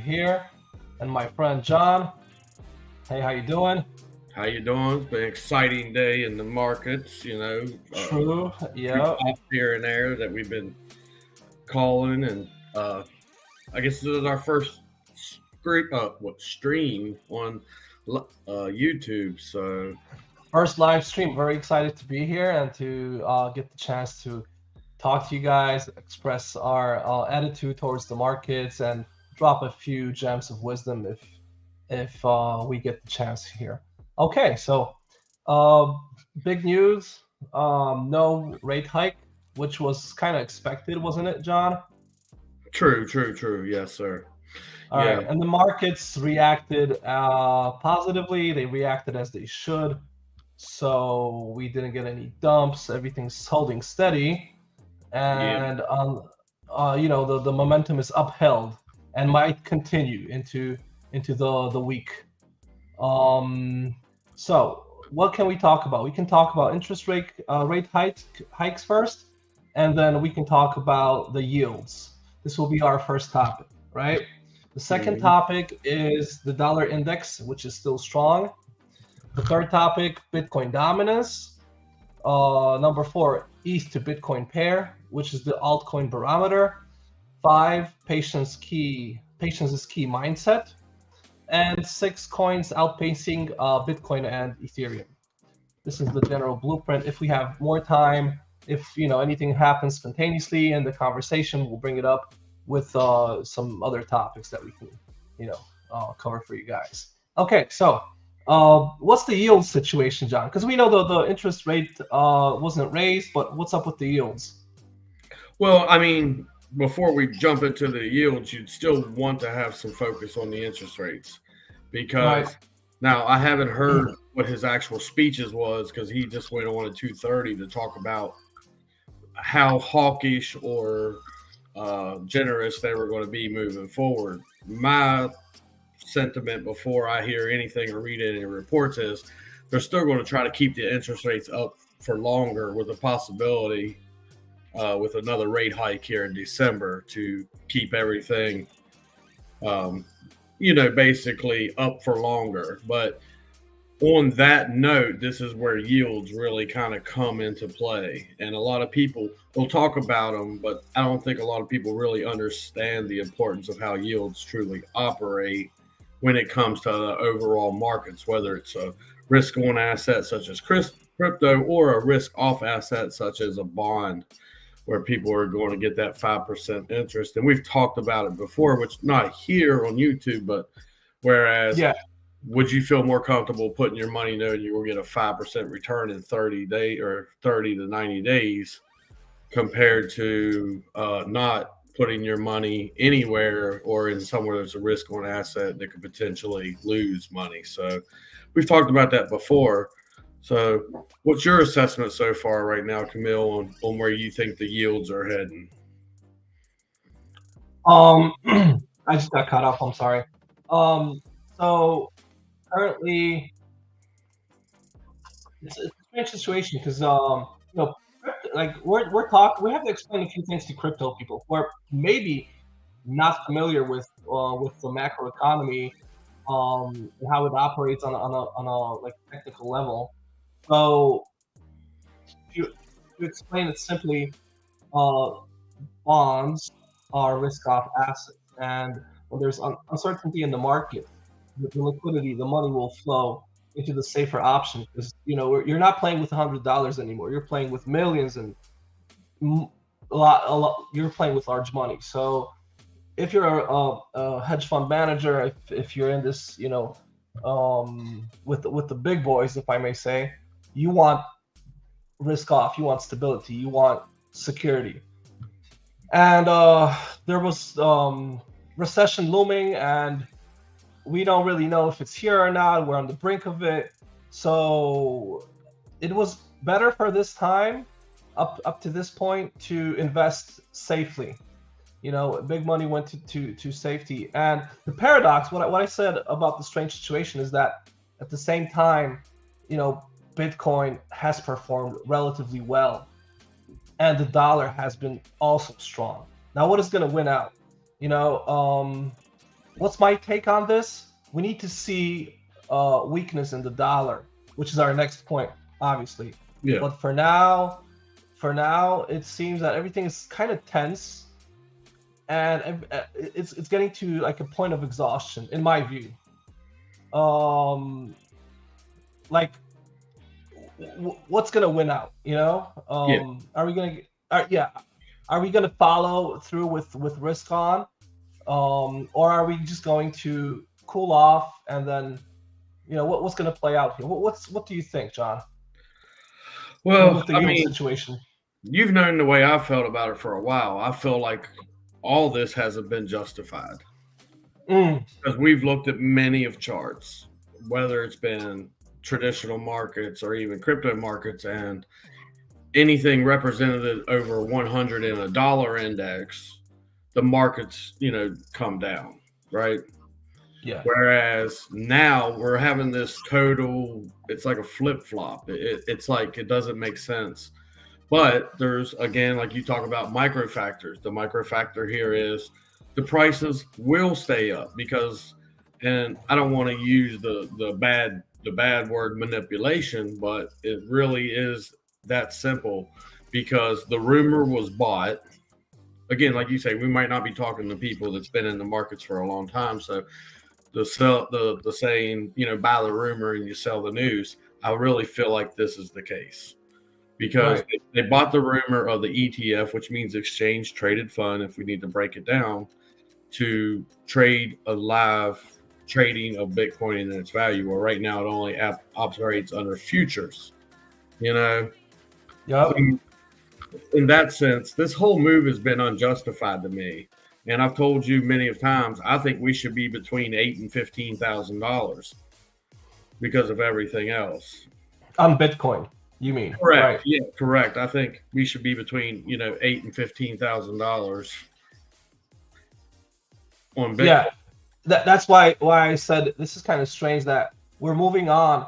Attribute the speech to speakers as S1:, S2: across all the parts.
S1: here, and my friend John. Hey, how you doing?
S2: How you doing? It's been an exciting day in the markets,
S1: True.
S2: few
S1: Yeah.
S2: pops here and there that we've been calling, and I guess this is our first stream on YouTube. So
S1: First live stream. Very excited to be here and to get the chance to talk to you guys, express our attitude towards the markets, and drop a few gems of wisdom if we get the chance here. Okay, so uh, big news. No rate hike, which was kind of expected, wasn't it, John?
S2: true. Yes, sir.
S1: All
S2: Yeah,
S1: right, and the markets reacted positively. They reacted as they should. So we didn't get any dumps. Everything's holding steady,
S2: yeah.
S1: and the momentum is upheld and might continue into the week. So what can we talk about? We can talk about interest rate hikes first, and then we can talk about the yields. This will be our first topic, right? The second
S2: Mhm.
S1: topic is the dollar index, which is still strong. The third topic, Bitcoin dominance. Number four, ETH to Bitcoin pair, which is the altcoin barometer. Five, patience is key mindset. And six, coins outpacing Bitcoin and Ethereum. This is the general blueprint. If we have more time, if anything happens spontaneously in the conversation, we'll bring it up with some other topics that we can cover for you guys. Okay, so what's the yield situation, John? Because we know the interest rate wasn't raised, but what's up with the yields?
S2: Well, I mean, before we jump into the yields, you'd still want to have some focus on the interest rates
S1: Right.
S2: because now I haven't heard what his actual speeches was because he just went on at 2:30 to talk about how hawkish or generous they were going to be moving forward. My sentiment before I hear anything or read any reports is they're still going to try to keep the interest rates up for longer with a possibility with another rate hike here in December to keep everything, basically up for longer. But on that note, this is where yields really kind of come into play. And a lot of people will talk about them, but I don't think a lot of people really understand the importance of how yields truly operate when it comes to the overall markets, whether it's a risk on asset such as crypto or a risk off asset such as a bond, where people are going to get that 5% interest. And we've talked about it before, which not here on YouTube, but whereas
S1: Yeah.
S2: would you feel more comfortable putting your money knowing you will get a 5% return in 30 days or 30 to 90 days compared to not putting your money anywhere or in somewhere there's a risk on asset that could potentially lose money? So we've talked about that before. So what's your assessment so far right now, Camille, on where you think the yields are heading?
S1: I just got cut off. I'm sorry. Um, so currently, it's a strange situation because we have to explain a few things to crypto people who are maybe not familiar with the macro economy, and how it operates on a like technical level. So to explain it simply, uh, bonds are risk off assets, and when there's uncertainty in the market, the liquidity, the money will flow into the safer option because you're not playing with $100 anymore. You're playing with millions and you're playing with large money. So if you're a hedge fund manager, if you're in this, with the big boys, if I may say, you want risk off, you want stability, you want security. And there was recession looming, and we don't really know if it's here or not. We're on the brink of it. So it was better for this time, up to this point, to invest safely. Big money went to safety. And the paradox, what I said about the strange situation is that at the same time, Bitcoin has performed relatively well, and the dollar has been also strong. Now, what is going to win out? what's my take on this? We need to see weakness in the dollar, which is our next point, obviously.
S2: Yeah.
S1: But for now, it seems that everything is kind of tense, and it's getting to like a point of exhaustion, in my view. Like, what's gonna win out? You know, are we gonna? Are we gonna follow through with risk on, or are we just going to cool off and then, you know, what's gonna play out here? What do you think, John?
S2: Well,
S1: With the yield situation.
S2: You've known the way I felt about it for a while. I feel like all this hasn't been justified because we've looked at many of charts, whether it's been traditional markets or even crypto markets, and anything represented over 100 in a dollar index, the markets, you know, come down, right?
S1: Yeah.
S2: Whereas now we're having this total, it's like a flip flop. It's like it doesn't make sense. But there's, again, like you talk about micro factors. The micro factor here is the prices will stay up because, and I don't want to use the bad word manipulation, but it really is that simple because the rumor was bought. Again, like you say, we might not be talking to people that's been in the markets for a long time. So the saying, you know, buy the rumor and you sell the news. I really feel like this is the case. Because they bought the rumor of the ETF, which means exchange traded fund, if we need to break it down, to trade a live trading of Bitcoin and its value. Well, right now it only operates under futures, you know?
S1: Yeah.
S2: In that sense, this whole move has been unjustified to me. And I've told you many of times, I think we should be between $8,000 and $15,000 because of everything else.
S1: On Bitcoin. You mean?
S2: Correct.
S1: Right.
S2: Yeah, correct. I think we should be between, you know, $8,000 and $15,000 on Bitcoin.
S1: Yeah, that's why I said this is kind of strange that we're moving on.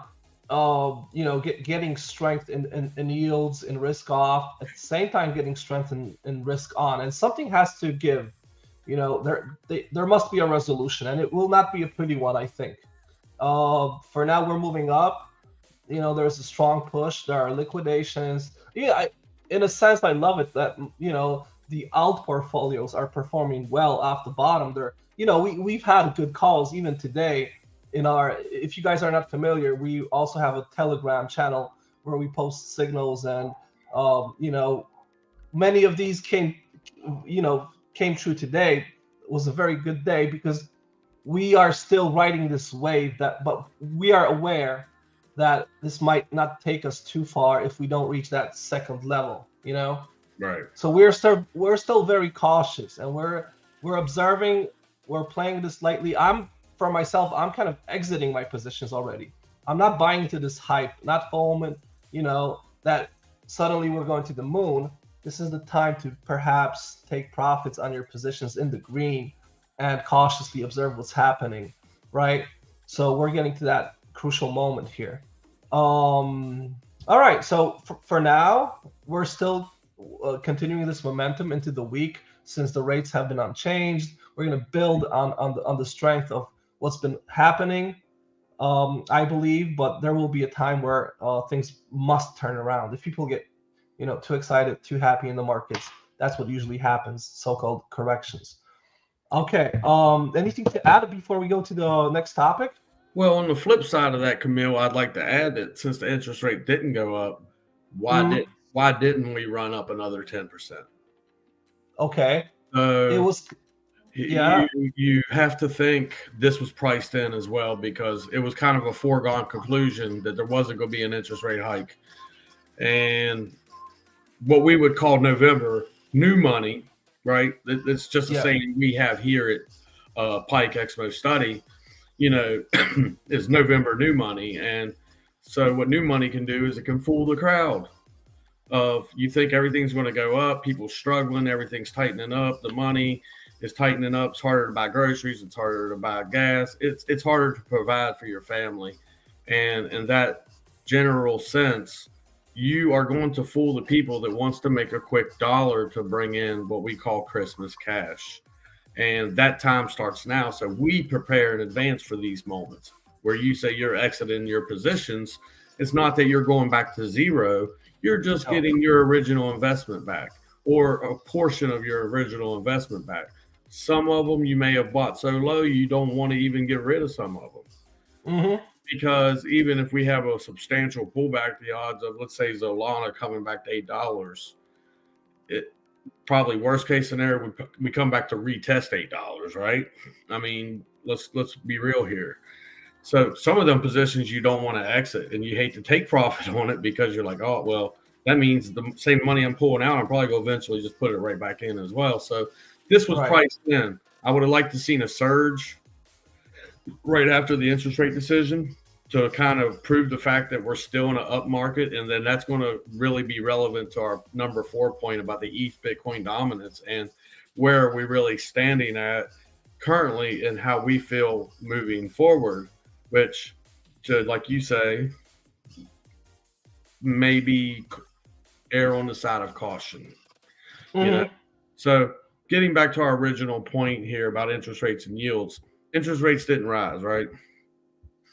S1: You know, getting strength in yields, in risk off, at the same time getting strength in risk on, and something has to give. You know, there must be a resolution, and it will not be a pretty one, I think. For now, we're moving up. You know, there's a strong push. There are liquidations. Yeah, in a sense, I love it that, you know, the alt portfolios are performing well off the bottom. They're, you know, we've had good calls even today. In our, if you guys are not familiar, we also have a Telegram channel where we post signals, and you know, many of these came true today. It was a very good day because we are still riding this wave but we are aware that this might not take us too far if we don't reach that second level, you know?
S2: Right.
S1: So we're still very cautious, and we're observing, we're playing this lightly. For myself, I'm kind of exiting my positions already. I'm not buying into this hype, not foaming, you know, that suddenly we're going to the moon. This is the time to perhaps take profits on your positions in the green and cautiously observe what's happening, right? So we're getting to that crucial moment here. All right, so for now, we're still continuing this momentum into the week since the rates have been unchanged. We're going to build on the strength of what's been happening, I believe, but there will be a time where things must turn around. If people get, you know, too excited, too happy in the markets, that's what usually happens, so-called corrections. Okay, anything to add before we go to the next topic?
S2: Well, on the flip side of that, Camille, I'd like to add that since the interest rate didn't go up, why didn't we run up another 10%?
S1: Okay. It was, yeah.
S2: You have to think this was priced in as well, because it was kind of a foregone conclusion that there wasn't going to be an interest rate hike. And what we would call November new money, right? It's just the saying we have here at Pike Expo Study, you know, is November new money. And so what new money can do is it can fool the crowd of, you think everything's going to go up, people struggling, everything's tightening up, the money is tightening up, it's harder to buy groceries, it's harder to buy gas, it's harder to provide for your family. And in that general sense, you are going to fool the people that wants to make a quick dollar to bring in what we call Christmas cash. And that time starts now. So we prepare in advance for these moments where you say you're exiting your positions. It's not that you're going back to zero. You're just getting your original investment back, or a portion of your original investment back. Some of them you may have bought so low you don't want to even get rid of some of them. Because even if we have a substantial pullback, the odds of, let's say, Solana coming back to $8, it probably worst case scenario, we come back to retest $8, right? I mean, let's be real here. So some of them positions you don't want to exit, and you hate to take profit on it because you're like, oh, well, that means the same money I'm pulling out, I'm probably going to eventually just put it right back in as well. So this was priced in. I would have liked to seen a surge right after the interest rate decision to kind of prove the fact that we're still in an up market. And then that's going to really be relevant to our number 4 point about the ETH Bitcoin dominance and where are we really standing at currently and how we feel moving forward, which, to, like you say, maybe err on the side of caution. You know? So getting back to our original point here about interest rates and yields, interest rates didn't rise, right?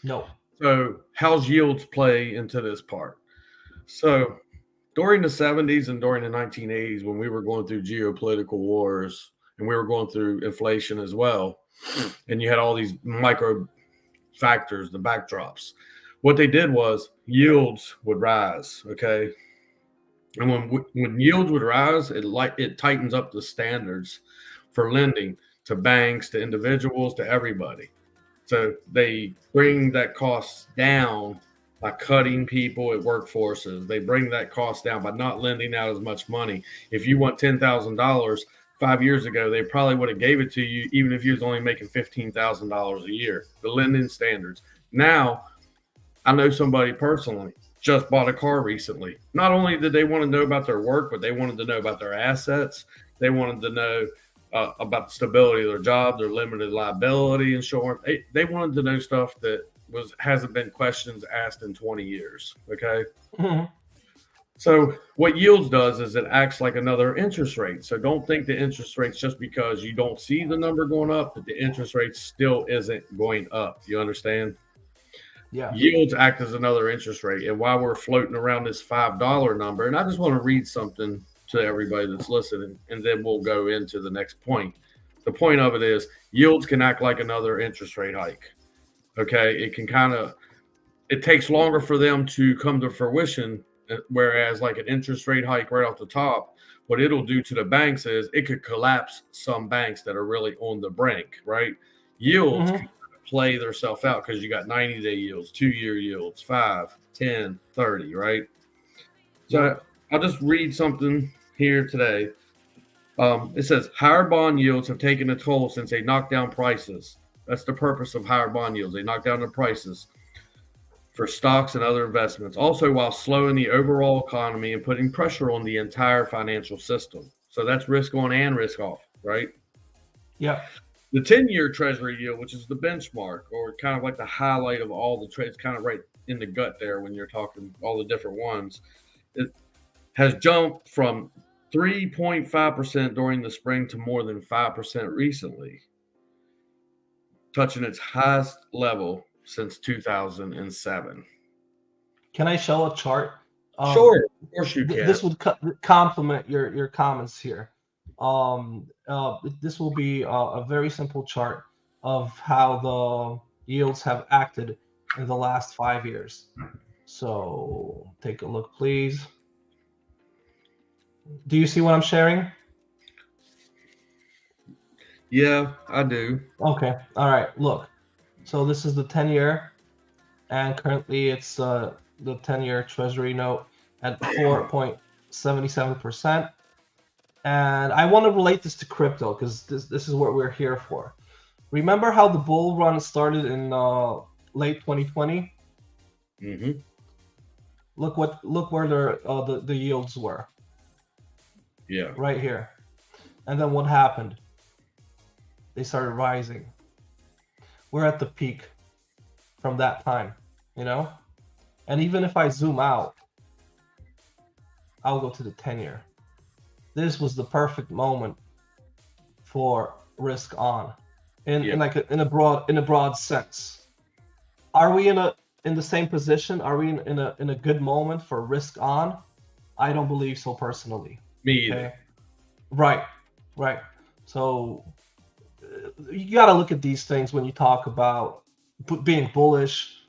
S1: No.
S2: So how's yields play into this part? So during the 70s and during the 1980s, when we were going through geopolitical wars and we were going through inflation as well, and you had all these micro factors, the backdrops, what they did was yields would rise, okay? And when yields would rise, it tightens up the standards for lending to banks, to individuals, to everybody. So they bring that cost down by cutting people at workforces. They bring that cost down by not lending out as much money. If you want $10,000 5 years ago, they probably would have gave it to you even if you was only making $15,000 a year. The lending standards. Now, I know somebody personally just bought a car recently. Not only did they want to know about their work, but they wanted to know about their assets. They wanted to know about the stability of their job, their limited liability insurance. They wanted to know stuff that hasn't been questions asked in 20 years. Okay. So what yields does is it acts like another interest rate. So don't think the interest rates, just because you don't see the number going up, that the interest rate still isn't going up. You understand?
S1: Yeah.
S2: Yields act as another interest rate. And while we're floating around this $5 number, and I just want to read something to everybody that's listening, and then we'll go into the next point. The point of it is yields can act like another interest rate hike. Okay. It can it takes longer for them to come to fruition. Whereas like an interest rate hike right off the top, what it'll do to the banks is it could collapse some banks that are really on the brink, right? Yields can play themselves out because you got 90-day yields, 2-year yields, 5, 10, 30, right? So I'll just read something here today. It says higher bond yields have taken a toll since they knocked down prices. That's the purpose of higher bond yields. They knock down the prices for stocks and other investments, also while slowing the overall economy and putting pressure on the entire financial system. So that's risk on and risk off, right?
S1: Yeah.
S2: The 10-year Treasury yield, which is the benchmark or kind of like the highlight of all the trades, kind of right in the gut there when you're talking all the different ones, it has jumped from 3.5% during the spring to more than 5% recently, touching its highest level since 2007.
S1: Can I show a chart?
S2: Sure, of course you can.
S1: This would complement your comments here. This will be a very simple chart of how the yields have acted in the last 5 years. So take a look, please. Do you see what I'm sharing?
S2: Yeah, I do.
S1: Okay. All right. Look. So this is the 10-year, and currently it's the 10-year Treasury note at 4.77%. And I want to relate this to crypto because this is what we're here for. Remember how the bull run started in late 2020?
S2: Mm-hmm.
S1: Look where the yields were.
S2: Yeah.
S1: Right here. And then what happened? They started rising. We're at the peak from that time, you know? And even if I zoom out, I'll go to the 10-year. This was the perfect moment for risk on, in
S2: Yeah.
S1: in like in a broad sense. Are we in the same position? Are we in a good moment for risk on? I don't believe so personally.
S2: Me either.
S1: Okay. Right. Right. So you got to look at these things when you talk about being bullish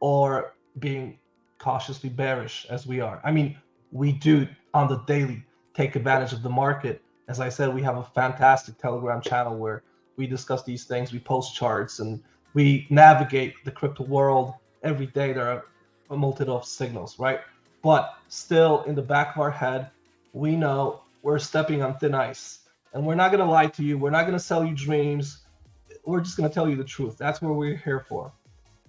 S1: or being cautiously bearish, as we are. I mean, we do on the daily take advantage of the market. As I said, we have a fantastic Telegram channel where we discuss these things, we post charts, and we navigate the crypto world every day. There are a multitude of signals, right? But still, in the back of our head, we know we're stepping on thin ice. And we're not going to lie to you. We're not going to sell you dreams. We're just going to tell you the truth. That's what we're here for.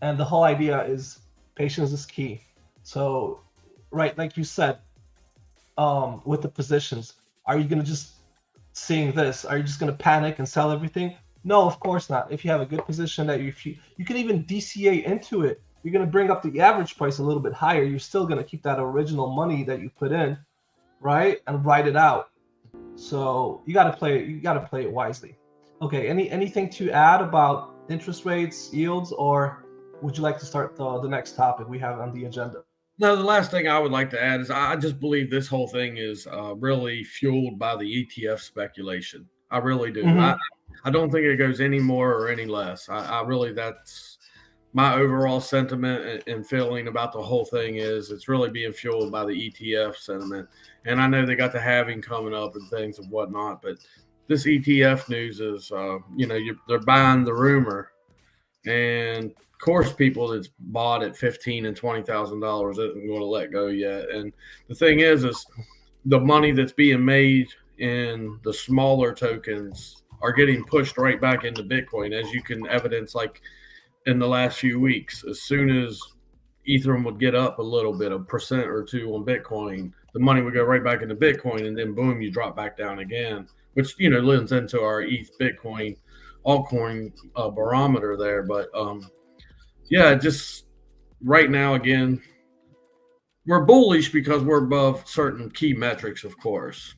S1: And the whole idea is patience is key. So, right, like you said, with the positions, are you going to just seeing this? Are you just going to panic and sell everything? No, of course not. If you have a good position that you can even DCA into it, you're going to bring up the average price a little bit higher. You're still going to keep that original money that you put in, right, and ride it out. So you got to play it wisely. Okay, anything to add about interest rates, yields, or would you like to start the next topic we have on the agenda?
S2: No, the last thing I would like to add is I just believe this whole thing is really fueled by the ETF speculation. I really do.
S1: Mm-hmm.
S2: I don't think it goes any more or any less. I really, that's my overall sentiment and feeling about the whole thing is it's really being fueled by the ETF sentiment. And I know they got the halving coming up and things and whatnot, but this ETF news is, they're buying the rumor, and of course, people that's bought at $15,000 and $20,000 isn't going to let go yet. And the thing is the money that's being made in the smaller tokens are getting pushed right back into Bitcoin, as you can evidence, like in the last few weeks. As soon as Ethereum would get up a little bit, a percent or two on Bitcoin, the money would go right back into Bitcoin, and then boom, you drop back down again, which lends into our ETH Bitcoin altcoin barometer there. But just right now, again, we're bullish because we're above certain key metrics, of course,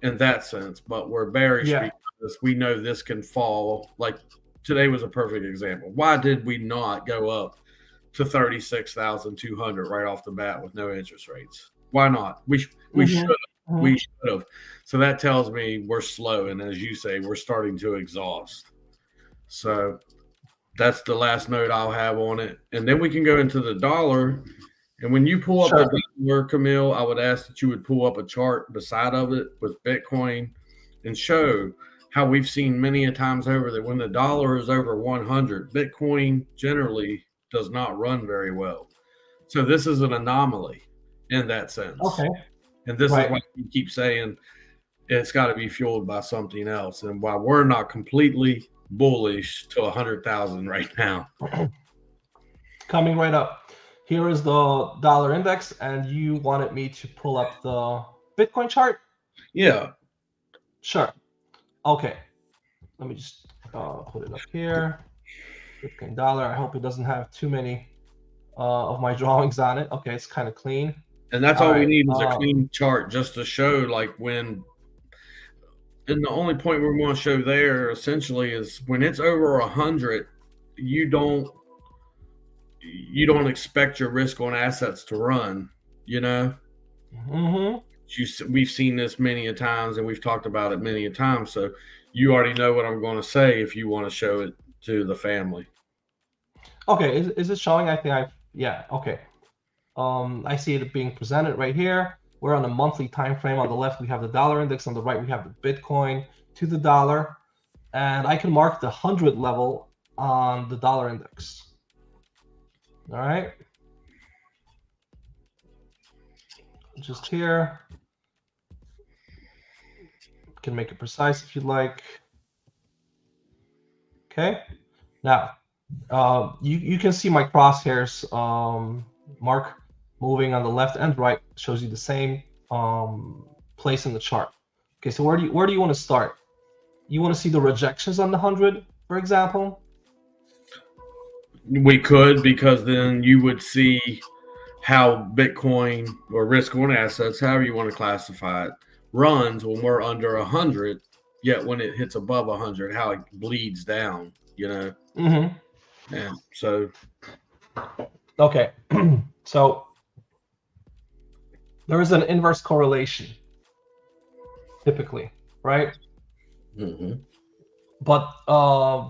S2: in that sense, but we're bearish because we know this can fall. Like today was a perfect example. Why did we not go up to 36,200 right off the bat with no interest rates? Why not? We should have. We should have. So that tells me we're slow, and as you say, we're starting to exhaust. So that's the last note I'll have on it. And then we can go into the dollar. And when you pull up the dollar, Camille, I would ask that you would pull up a chart beside of it with Bitcoin and show how we've seen many a times over that when the dollar is over 100, Bitcoin generally does not run very well. So this is an anomaly in that sense.
S1: Okay.
S2: And this is why you keep saying it's got to be fueled by something else, and why we're not completely bullish to 100,000 right now.
S1: Coming right up. Here is the dollar index, and you wanted me to pull up the Bitcoin chart?
S2: Yeah.
S1: Sure. Okay. Let me just put it up here. Bitcoin dollar. I hope it doesn't have too many of my drawings on it. Okay, it's kind of clean.
S2: And that's all we need is a clean chart just to show like when. And the only point we want to show there essentially is when it's over 100, you don't expect your risk on assets to run,
S1: Mm-hmm.
S2: We've seen this many a times, and we've talked about it many a times. So you already know what I'm going to say if you want to show it to the family.
S1: Okay, is it showing? I think okay. I see it being presented right here. We're on a monthly time frame. On the left, we have the dollar index. On the right, we have the Bitcoin to the dollar. And I can mark the 100 level on the dollar index. All right. Just here. Can make it precise if you'd like. Okay. Now, you can see my crosshairs mark moving on the left and right, shows you the same place in the chart. Okay, so where do you want to start? You want to see the rejections on the 100, for example?
S2: We could, because then you would see how Bitcoin or risk on assets, however you want to classify it, runs when we're under 100 yet when it hits above 100, how it bleeds down,
S1: Mm-hmm.
S2: And so,
S1: Okay. So there is an inverse correlation typically, right?
S2: mm-hmm.
S1: But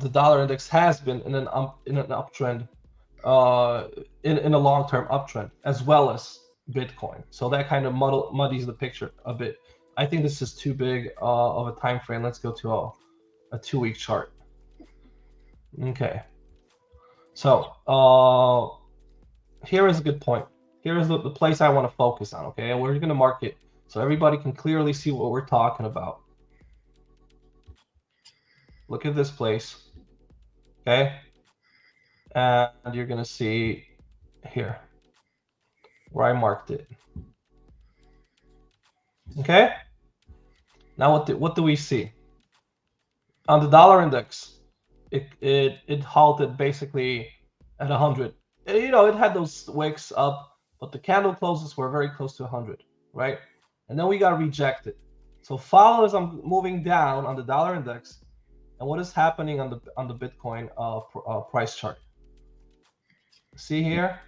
S1: the dollar index has been in an uptrend, in a long-term uptrend, as well as Bitcoin. So that kind of muddies the picture a bit. I think this is too big of a time frame. Let's go to a 2-week chart. Okay. So here is a good point. Here is the place I want to focus on. Okay, and we're going to mark it so everybody can clearly see what we're talking about. Look at this place. Okay. And you're going to see here where I marked it. Okay. Now what do we see? On the dollar index, it halted basically at 100. It had those wicks up, but the candle closes were very close to 100, right? And then we got rejected. So follow as I'm moving down on the dollar index, and what is happening on the Bitcoin price chart. See here,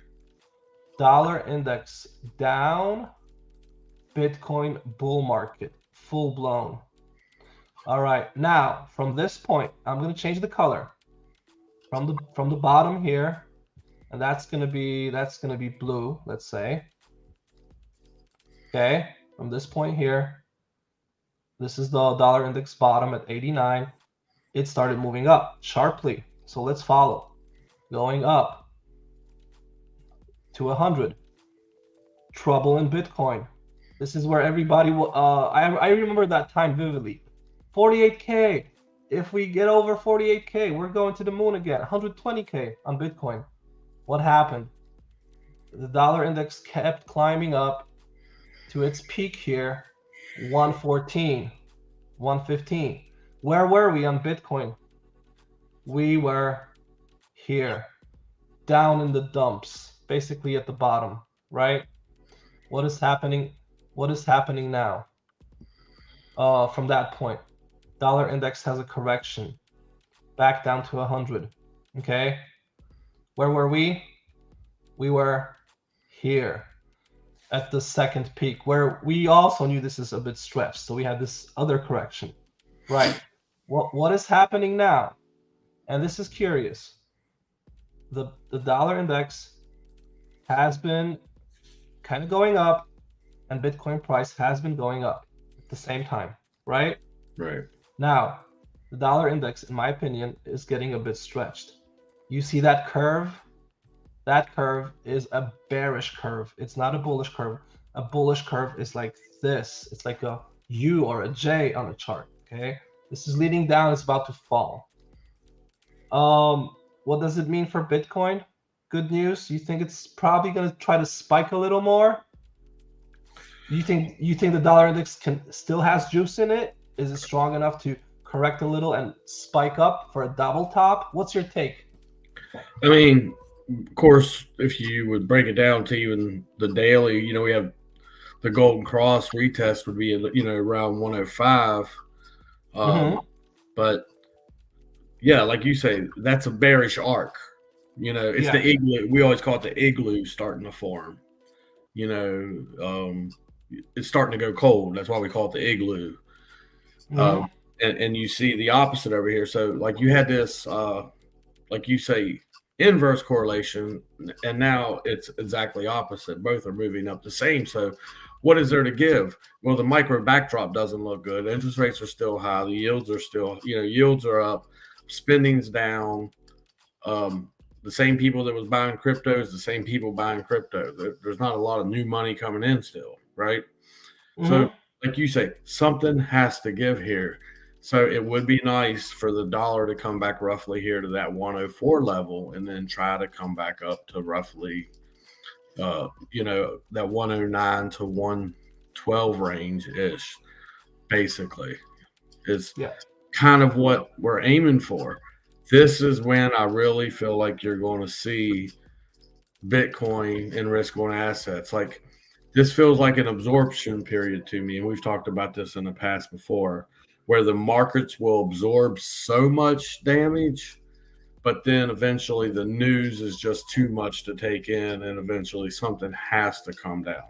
S1: dollar index down, Bitcoin bull market, full blown. All right, now from this point, I'm going to change the color from the bottom here, and that's going to be blue, let's say. Okay, from this point here, this is the dollar index bottom at 89. It started moving up sharply. So let's follow. Going up to 100. Trouble in Bitcoin. This is where everybody will, I remember that time vividly. 48K. If we get over 48K, we're going to the moon again. 120K on Bitcoin. What happened? The dollar index kept climbing up to its peak here, 114, 115. Where were we on Bitcoin? We were here, down in the dumps, basically at the bottom, right? What is happening? What is happening now? From that point, dollar index has a correction back down to 100. Okay, where were we? We were here at the second peak, where we also knew this is a bit stretched, so we had this other correction, right? What is happening now? And this is curious. The dollar index has been kind of going up, and Bitcoin price has been going up at the same time, right?
S2: Right.
S1: Now, the dollar index, in my opinion, is getting a bit stretched. You see that curve? That curve is a bearish curve. It's not a bullish curve. A bullish curve is like this. It's like a U or a J on a chart, okay? This is leading down. It's about to fall. What does it mean for Bitcoin? Good news. You think it's probably going to try to spike a little more? You think the dollar index still has juice in it? Is it strong enough to correct a little and spike up for a double top? What's your take?
S2: I mean, of course, if you would break it down to even the daily, we have the golden cross retest would be, around 105. But yeah, like you say, that's a bearish arc. It's the igloo. We always call it the igloo starting to form. It's starting to go cold. That's why we call it the igloo. And you see the opposite over here. So like you had this, like you say, inverse correlation, and now it's exactly opposite. Both are moving up the same. So what is there to give? Well, the micro backdrop doesn't look good. Interest rates are still high. The yields are still, yields are up. Spending's down. The same people that was buying crypto is the same people buying crypto. There's not a lot of new money coming in still, right? So like you say, something has to give here. So it would be nice for the dollar to come back roughly here to that 104 level and then try to come back up to roughly, that 109 to 112 range-ish, basically, is kind of what we're aiming for. This is when I really feel like you're going to see Bitcoin and risk-on assets. Like, this feels like an absorption period to me, and we've talked about this in the past before, where the markets will absorb so much damage, but then eventually the news is just too much to take in, and eventually something has to come down.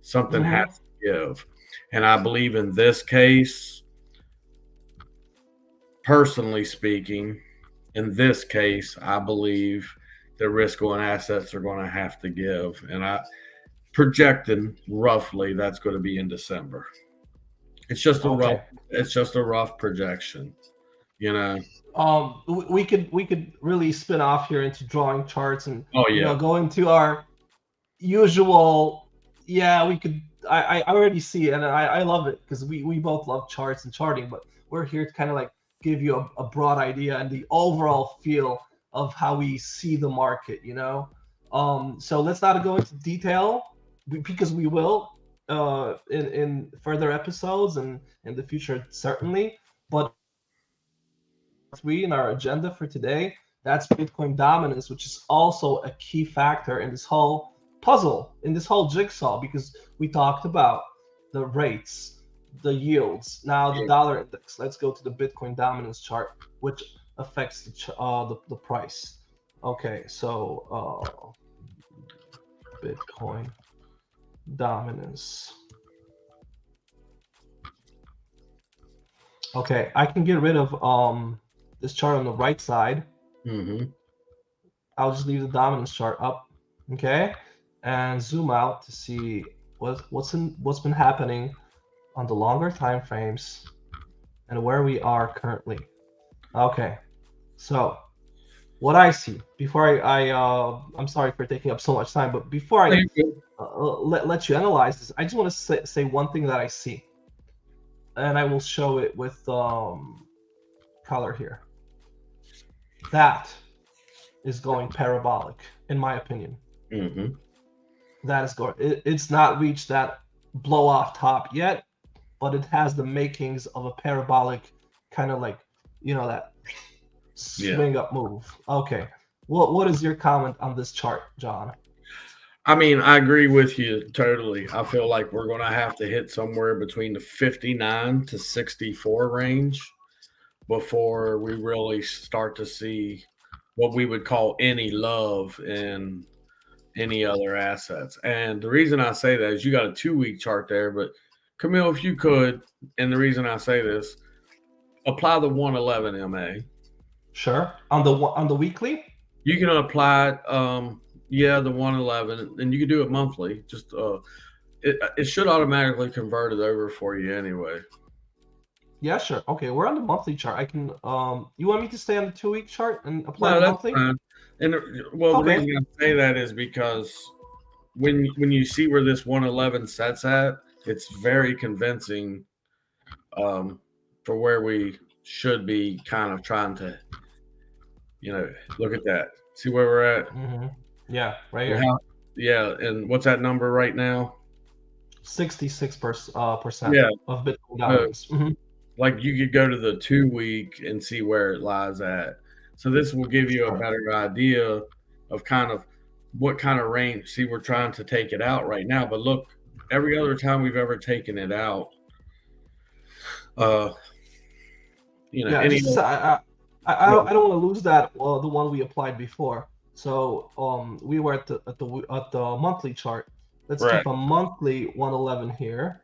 S2: Something has to give. And I believe in this case, personally speaking, in this case, I believe the risk-on assets are going to have to give. And I projecting roughly that's going to be in December. It's just a rough projection, you know.
S1: We could really spin off here into drawing charts and go into our usual. Yeah, we could. I already see it, and I love it because we both love charts and charting, but we're here to kind of like give you a broad idea and the overall feel of how we see the market, you know. So let's not go into detail because we will in further episodes and in the future certainly. But 3 in our agenda for today, that's Bitcoin dominance, which is also a key factor in this whole puzzle, in this whole jigsaw, because we talked about the rates, the yields, now the dollar index. Let's go to the Bitcoin dominance chart, which affects the price. Okay, so Bitcoin dominance. Okay, I can get rid of this chart on the right side. I'll just leave the dominance chart up, okay, and zoom out to see what's been happening on the longer time frames and where we are currently. Okay, so what I see before I'm sorry for taking up so much time, but before I let you analyze this, I just want to say one thing that I see, and I will show it with color here. That is going parabolic, in my opinion. That is going. It's not reached that blow off top yet, but it has the makings of a parabolic kind of like, that swing up move. Okay. What is your comment on this chart, John?
S2: I mean, I agree with you totally. I feel like we're going to have to hit somewhere between the 59 to 64 range before we really start to see what we would call any love in any other assets. And the reason I say that is you got a 2-week chart there, but Camille, if you could, and the reason I say this, apply the 111 MA.
S1: Sure. On the weekly?
S2: You can apply the 111, and you can do it monthly. Just it should automatically convert it over for you anyway.
S1: Yeah, sure. Okay, we're on the monthly chart. I can you want me to stay on the 2-week chart and apply the monthly?
S2: Fine. And the reason I say that is because when you see where this 111 sets at, it's very convincing for where we should be kind of trying to, look at that. See where we're at?
S1: Yeah, right here.
S2: And what's that number right now?
S1: 66% of Bitcoin dominance.
S2: Like you could go to the 2-week and see where it lies at. So this will give you a better idea of kind of what kind of range. See, we're trying to take it out right now, but look, every other time we've ever taken it out, I
S1: don't want to lose that the one we applied before. So we were at the monthly chart. Let's keep a monthly 111 here,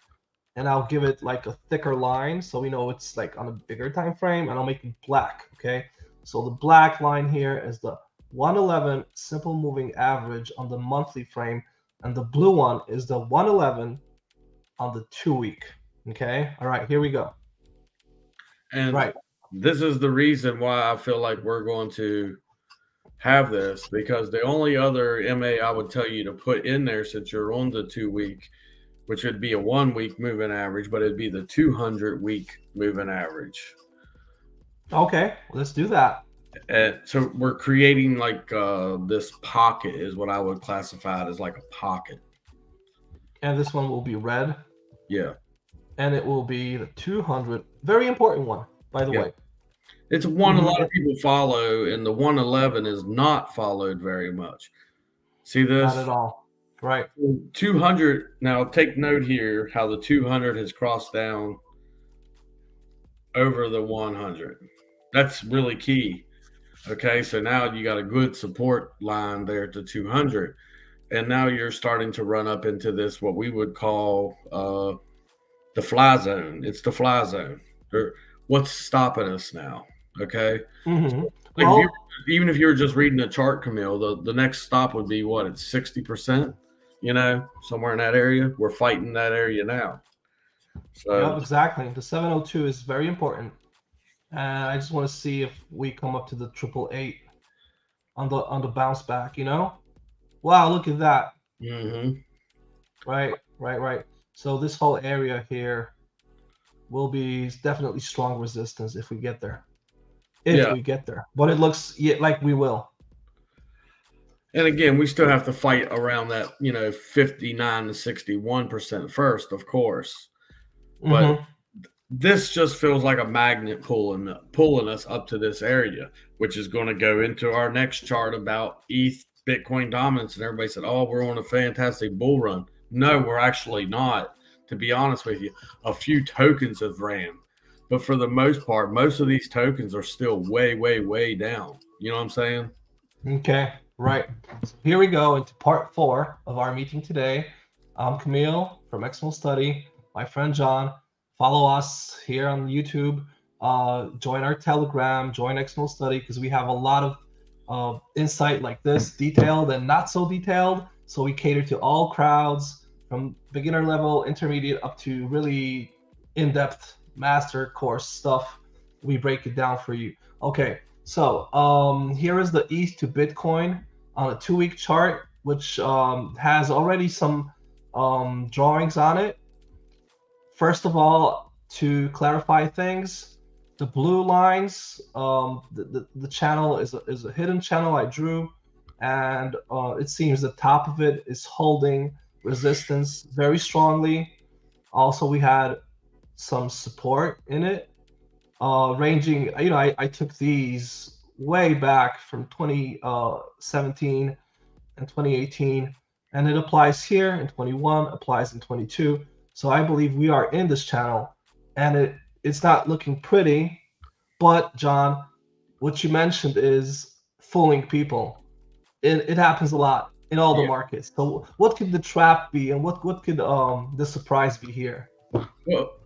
S1: and I'll give it like a thicker line so we know it's like on a bigger time frame, and I'll make it black. Okay, so the black line here is the 111 simple moving average on the monthly frame, and the blue one is the 111 on the 2-week. Okay, all right, here we go.
S2: And this is the reason why I feel like we're going to have this, because the only other MA I would tell you to put in there, since you're on the 2-week, which would be a 1-week moving average, but it'd be the 200-week moving average.
S1: Okay, let's do that.
S2: So we're creating like this pocket is what I would classify it as, like a pocket.
S1: And this one will be red.
S2: Yeah.
S1: And it will be the 200. Very important one, by the way.
S2: It's one a lot of people follow, and the 111 is not followed very much. See this?
S1: Not at all. Right.
S2: 200. Now take note here how the 200 has crossed down over the 100. That's really key. Okay, so now you got a good support line there to 200, and now you're starting to run up into this what we would call the fly zone. It's the fly zone. What's stopping us now? Okay,
S1: Mm-hmm.
S2: like if you,
S1: Well,
S2: even if you were just reading a chart, Camille, the next stop would be what? It's 60%. Somewhere in that area. We're fighting that area now.
S1: yeah,
S2: So
S1: exactly. The 702 is very important. And I just want to see if we come up to the 888 on the bounce back, you know? Wow, look at that.
S2: mm-hmm.
S1: Right, right, right. So this whole area here will be definitely strong resistance if we get there. If
S2: Yeah.
S1: we get there. But it looks like we will.
S2: And again, we still have to fight around that, 59 to 61% first, of course. But
S1: Mm-hmm.
S2: this just feels like a magnet pulling us up to this area, which is going to go into our next chart about ETH Bitcoin dominance. And everybody said, "Oh, we're on a fantastic bull run." No, we're actually not. To be honest with you, a few tokens have ran, but for the most part, most of these tokens are still way, way, way down. You know what I'm saying?
S1: Okay, right. So here we go into part 4 of our meeting today. I'm Camille from Exmo Study. My friend John. Follow us here on YouTube. Join our Telegram. Join Exmo Study because we have a lot of insight like this, detailed and not so detailed. So we cater to all crowds from beginner level, intermediate, up to really in-depth master course stuff. We break it down for you. Okay. So here is the ETH to Bitcoin on a 2-week chart, which has already some drawings on it. First of all, to clarify things, the blue lines, the channel is a hidden channel I drew, and it seems the top of it is holding resistance very strongly. Also, we had some support in it. Ranging, I took these way back from 2017 and 2018, and it applies here in 21, applies in 22. So I believe we are in this channel, and it's not looking pretty. But John, what you mentioned is fooling people. It happens a lot in all the
S2: Yeah.
S1: markets. So what could the trap be, and what could the surprise be here?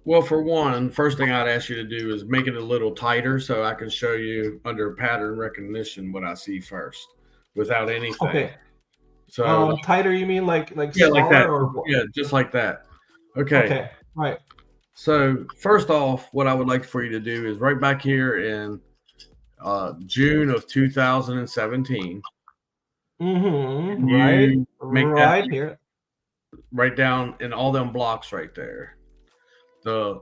S2: Well, for one, first thing I'd ask you to do is make it a little tighter so I can show you under pattern recognition what I see first without anything.
S1: Okay.
S2: So
S1: Tighter, you mean like
S2: yeah, like that.
S1: smaller or what?
S2: Yeah, just like that. Okay.
S1: Okay, right.
S2: So first off, what I would like for you to do is right back here in June of 2017.
S1: Mm-hmm. Right.
S2: You make
S1: Right
S2: that
S1: here.
S2: right down in all them blocks right there. The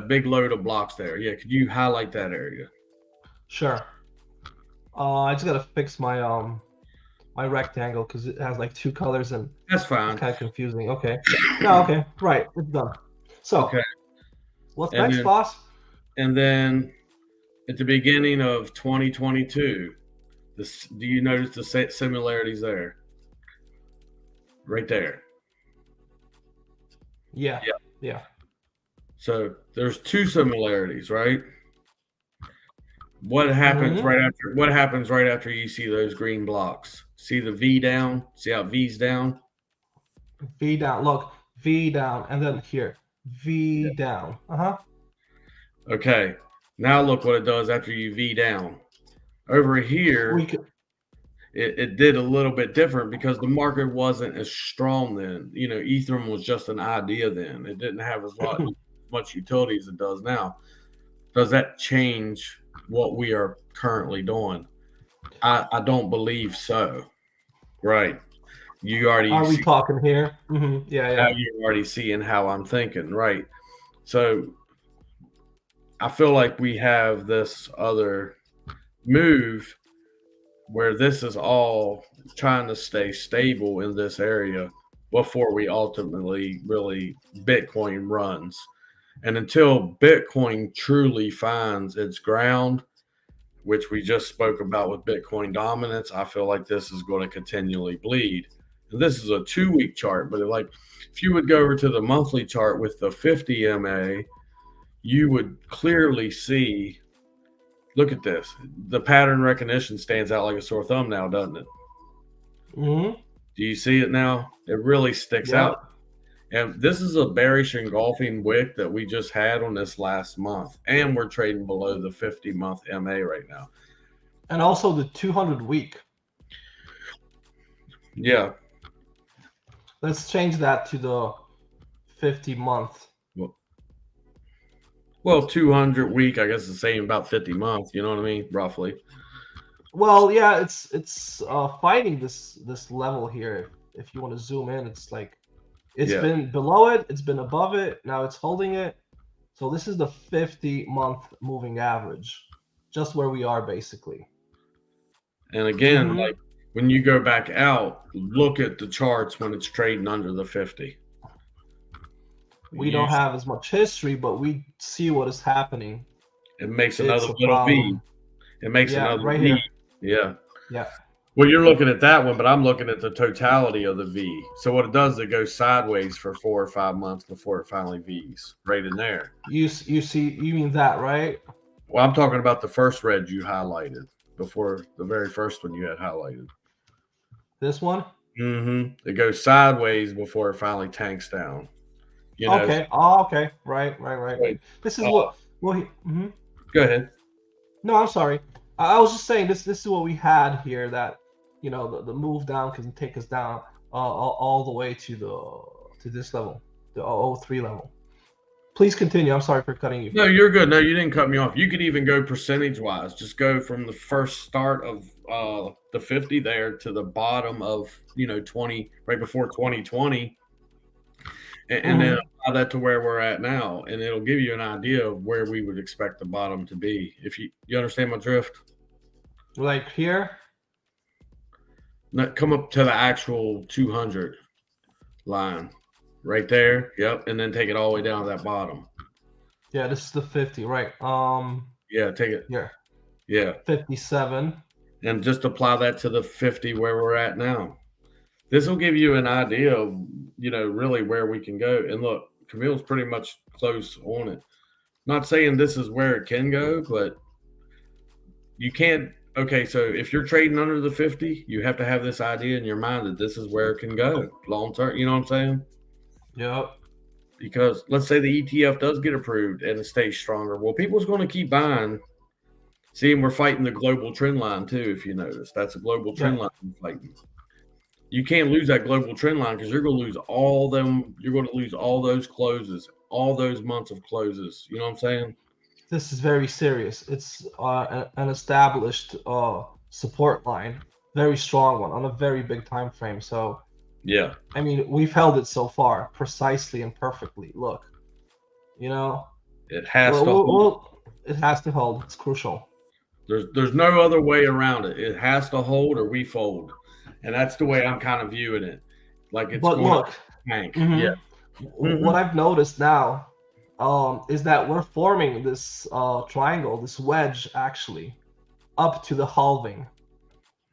S2: big load of blocks there. Yeah, could you highlight that area?
S1: Sure. I just gotta fix my rectangle because it has like 2 colors and
S2: That's
S1: it's
S2: fine.
S1: kind of confusing. Okay. No, okay. Right. It's done. So
S2: Okay.
S1: what's
S2: And
S1: next,
S2: then,
S1: boss?
S2: and then at the beginning of 2022, do you notice the similarities there? Right there.
S1: Yeah. Yeah.
S2: So there's 2 similarities, right? What happens
S1: Mm-hmm.
S2: right after you see those green blocks? See the V down? See how V's down?
S1: V down. Look, V down, and then here,
S2: Yeah.
S1: V down. Uh-huh.
S2: Okay. Now look what it does after you V down. Over
S1: We
S2: here,
S1: could.
S2: it did a little bit different because the market wasn't as strong then. Ethereum was just an idea then. It didn't have as much utility as it does now. Does that change what we are currently doing? I don't believe so. Right. You already
S1: Are we
S2: see
S1: talking here? Mm-hmm. Yeah.
S2: how
S1: Yeah.
S2: you're already seeing how I'm thinking. Right. So I feel like we have this other move where this is all trying to stay stable in this area before we ultimately really Bitcoin runs. And until Bitcoin truly finds its ground, which we just spoke about with Bitcoin dominance, I feel like this is going to continually bleed. And this is a 2-week chart, but if you would go over to the monthly chart with the 50 MA, you would clearly see. Look at this. The pattern recognition stands out like a sore thumb now, doesn't it?
S1: Mm-hmm.
S2: Do you see it now? It really sticks
S1: Yep.
S2: out. And this is a bearish engulfing wick that we just had on this last month. And we're trading below the 50-month MA right now.
S1: And also the 200 week.
S2: Yeah.
S1: Let's change that to the 50-month.
S2: Well, 200 week, I guess the same about 50 months. You know what I mean? Roughly.
S1: Well, yeah, it's fighting this level here. If you want to zoom in, it's like it's been below it, it's been above it, now it's holding it. So this is the 50-month moving average, just where we are basically.
S2: And again, like when you go back out, look at the charts when it's trading under the 50.
S1: We don't have as much history, but we see what is happening.
S2: It makes another little V. It makes another
S1: right
S2: V.
S1: Here.
S2: Yeah.
S1: Yeah.
S2: Well, you're looking at that one, but I'm looking at the totality of the V. So what it does, it goes sideways for 4 or 5 months before it finally V's right in there.
S1: You mean that, right?
S2: Well, I'm talking about the first red you highlighted before the very first one you had highlighted.
S1: This one?
S2: Mm-hmm. It goes sideways before it finally tanks down. You know?
S1: Okay. Oh, okay. Right. This is what. Well,
S2: Go ahead.
S1: No, I'm sorry. I was just saying this is what we had here. That the move down can take us down all the way to this level, the 003 level. Please continue. I'm sorry for cutting you.
S2: No, you're good. No, you didn't cut me off. You could even go percentage wise. Just go from the first start of the 50 there to the bottom of 20 right before 2020, and then apply that to where we're at now, and it'll give you an idea of where we would expect the bottom to be. If you understand my drift.
S1: Like here.
S2: Come up to the actual 200 line. Right there, yep, and then take it all the way down to that bottom.
S1: Yeah, this is the 50, right?
S2: Yeah, take it.
S1: Here.
S2: Yeah.
S1: 57.
S2: And just apply that to the 50 where we're at now. This will give you an idea of, really where we can go. And look, Camille's pretty much close on it. Not saying this is where it can go, but you can't. Okay, so if you're trading under the 50, you have to have this idea in your mind that this is where it can go long term. You know what I'm saying?
S1: Yep.
S2: Because let's say the ETF does get approved and it stays stronger. Well, people's going to keep buying. See, and we're fighting the global trend line too, if you notice. That's a global trend line we're fighting. You can't lose that global trend line because you're going to lose all them. You're going to lose all those closes, all those months of closes. You know what I'm saying?
S1: This is very serious. It's an established support line, very strong one on a very big time frame. So
S2: yeah,
S1: I mean, we've held it so far precisely and perfectly. Look, it has to hold. It has to hold. It's crucial.
S2: There's no other way around it. It has to hold or we fold, and that's the way I'm kind of viewing it. Like it's
S1: but
S2: going
S1: look,
S2: to tank. Yeah.
S1: What I've noticed now is that we're forming this triangle, this wedge, actually, up to the halving.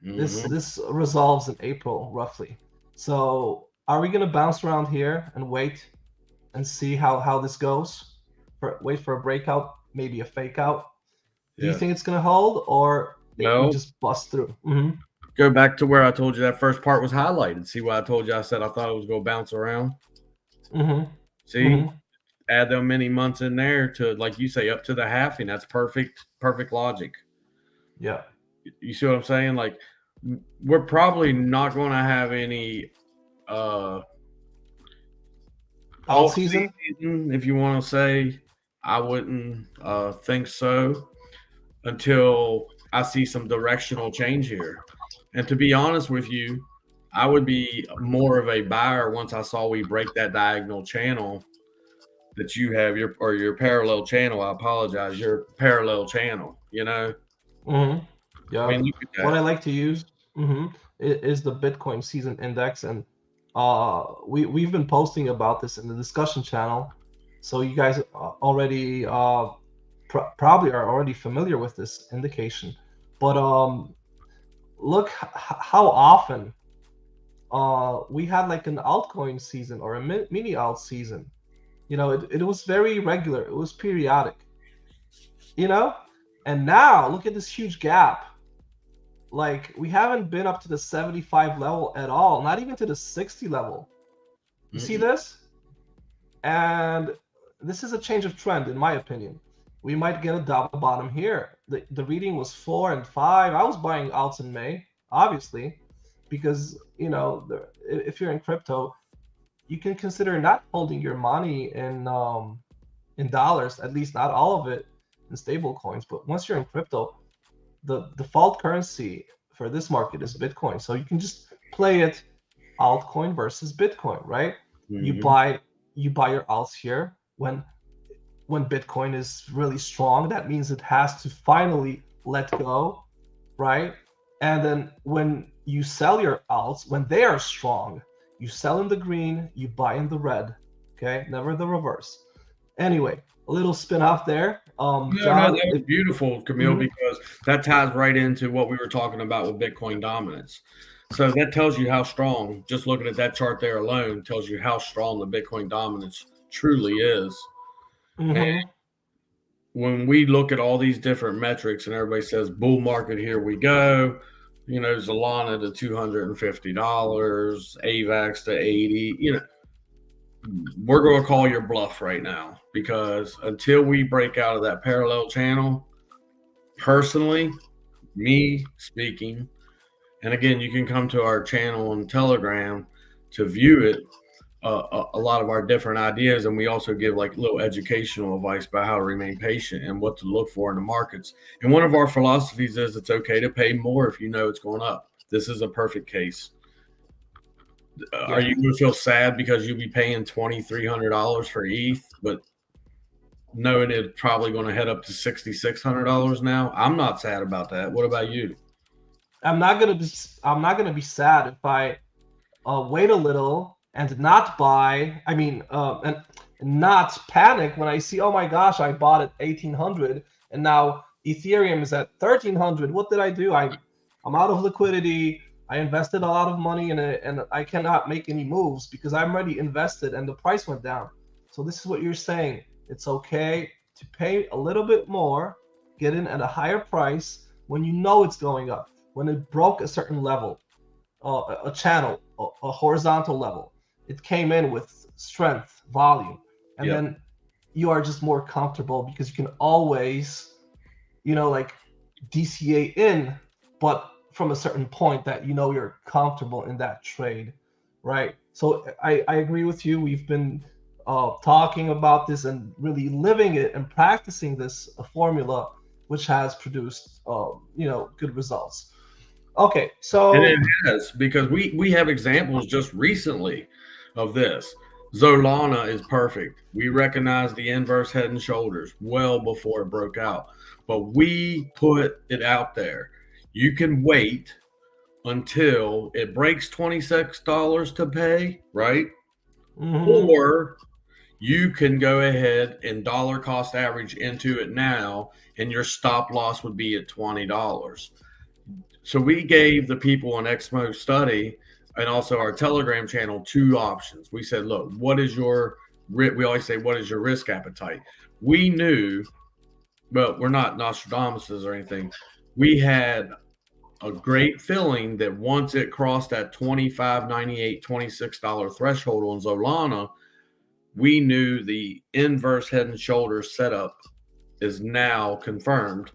S1: This resolves in April, roughly. So are we going to bounce around here and wait and see how this goes? Wait for a breakout, maybe a fake out? Do you think it's going to hold, or we just bust through?
S2: Go back to where I told you that first part was highlighted. See why I told you I said I thought it was going to bounce around? See? Add them many months in there to, like you say, up to the halving. That's perfect logic.
S1: Yeah.
S2: You see what I'm saying? Like, we're probably not going to have any
S1: all season,
S2: if you want to say. I wouldn't think so until I see some directional change here. And to be honest with you, I would be more of a buyer once I saw we break that diagonal channel that you have, your parallel channel. I apologize, your parallel channel,
S1: Yeah.
S2: I mean,
S1: what I like to use is the Bitcoin season index, and we've been posting about this in the discussion channel, so you guys already probably are already familiar with this indication. But look how often we had like an altcoin season or a mini alt season You know, it was very regular. It was periodic. You know, and now look at this huge gap. Like we haven't been up to the 75 level at all, not even to the 60 level. You see this? And this is a change of trend, in my opinion. We might get a double bottom here. The reading was 4 and 5. I was buying alts in May, obviously, because you know if you're in crypto, you can consider not holding your money in dollars, at least not all of it in stable coins. But once you're in crypto, the default currency for this market is Bitcoin. So you can just play it altcoin versus Bitcoin, right?
S2: Mm-hmm.
S1: You buy your alts here when Bitcoin is really strong. That means it has to finally let go, right? And then when you sell your alts, when they are strong, you sell in the green, you buy in the red. Okay, never the reverse. Anyway, a little spin off there.
S2: No,
S1: John,
S2: that was beautiful, Camille, because that ties right into what we were talking about with Bitcoin dominance. So that tells you how strong, just looking at that chart there alone, tells you how strong the Bitcoin dominance truly is. And when we look at all these different metrics and everybody says bull market, here we go, you know, Solana to $250, AVAX to 80, you know, we're going to call your bluff right now, because until we break out of that parallel channel, personally, me speaking, and again, you can come to our channel on Telegram to view it, a lot of our different ideas, and we also give like little educational advice about how to remain patient and what to look for in the markets. And one of our philosophies is it's okay to pay more if you know it's going up. This is a perfect case. Are you going to feel sad because you'll be paying $2,300 for ETH, but knowing it's probably going to head up to $6,600 now? I'm not sad about that. What about you?
S1: I'm not gonna be sad if I wait a little and not buy. I mean, and not panic when I see, oh my gosh, I bought at 1,800 and now Ethereum is at 1,300. What did I do? I'm out of liquidity. I invested a lot of money in it, and I cannot make any moves because I'm already invested and the price went down. So this is what you're saying. It's okay to pay a little bit more, get in at a higher price when you know it's going up, when it broke a certain level, a channel, a horizontal level. It came in with strength, volume, and then you are just more comfortable because you can always, you know, like DCA in, but from a certain point that you know you're comfortable in that trade, right? So I agree with you. We've been talking about this and really living it and practicing this formula, which has produced you know, good results. Okay, so
S2: and it has, because we have examples just recently of this. Solana is perfect. We recognize the inverse head and shoulders well before it broke out, but we put it out there. You can wait until it breaks $26 to pay, right? Or you can go ahead and dollar cost average into it now, and your stop loss would be at $20. So we gave the people on Exmo Study and also our Telegram channel two options. We said, look, what is your, we always say, what is your risk appetite? We knew, but we're not Nostradamuses or anything. We had a great feeling that once it crossed that $25.98, $26 threshold on Solana, we knew the inverse head and shoulders setup is now confirmed.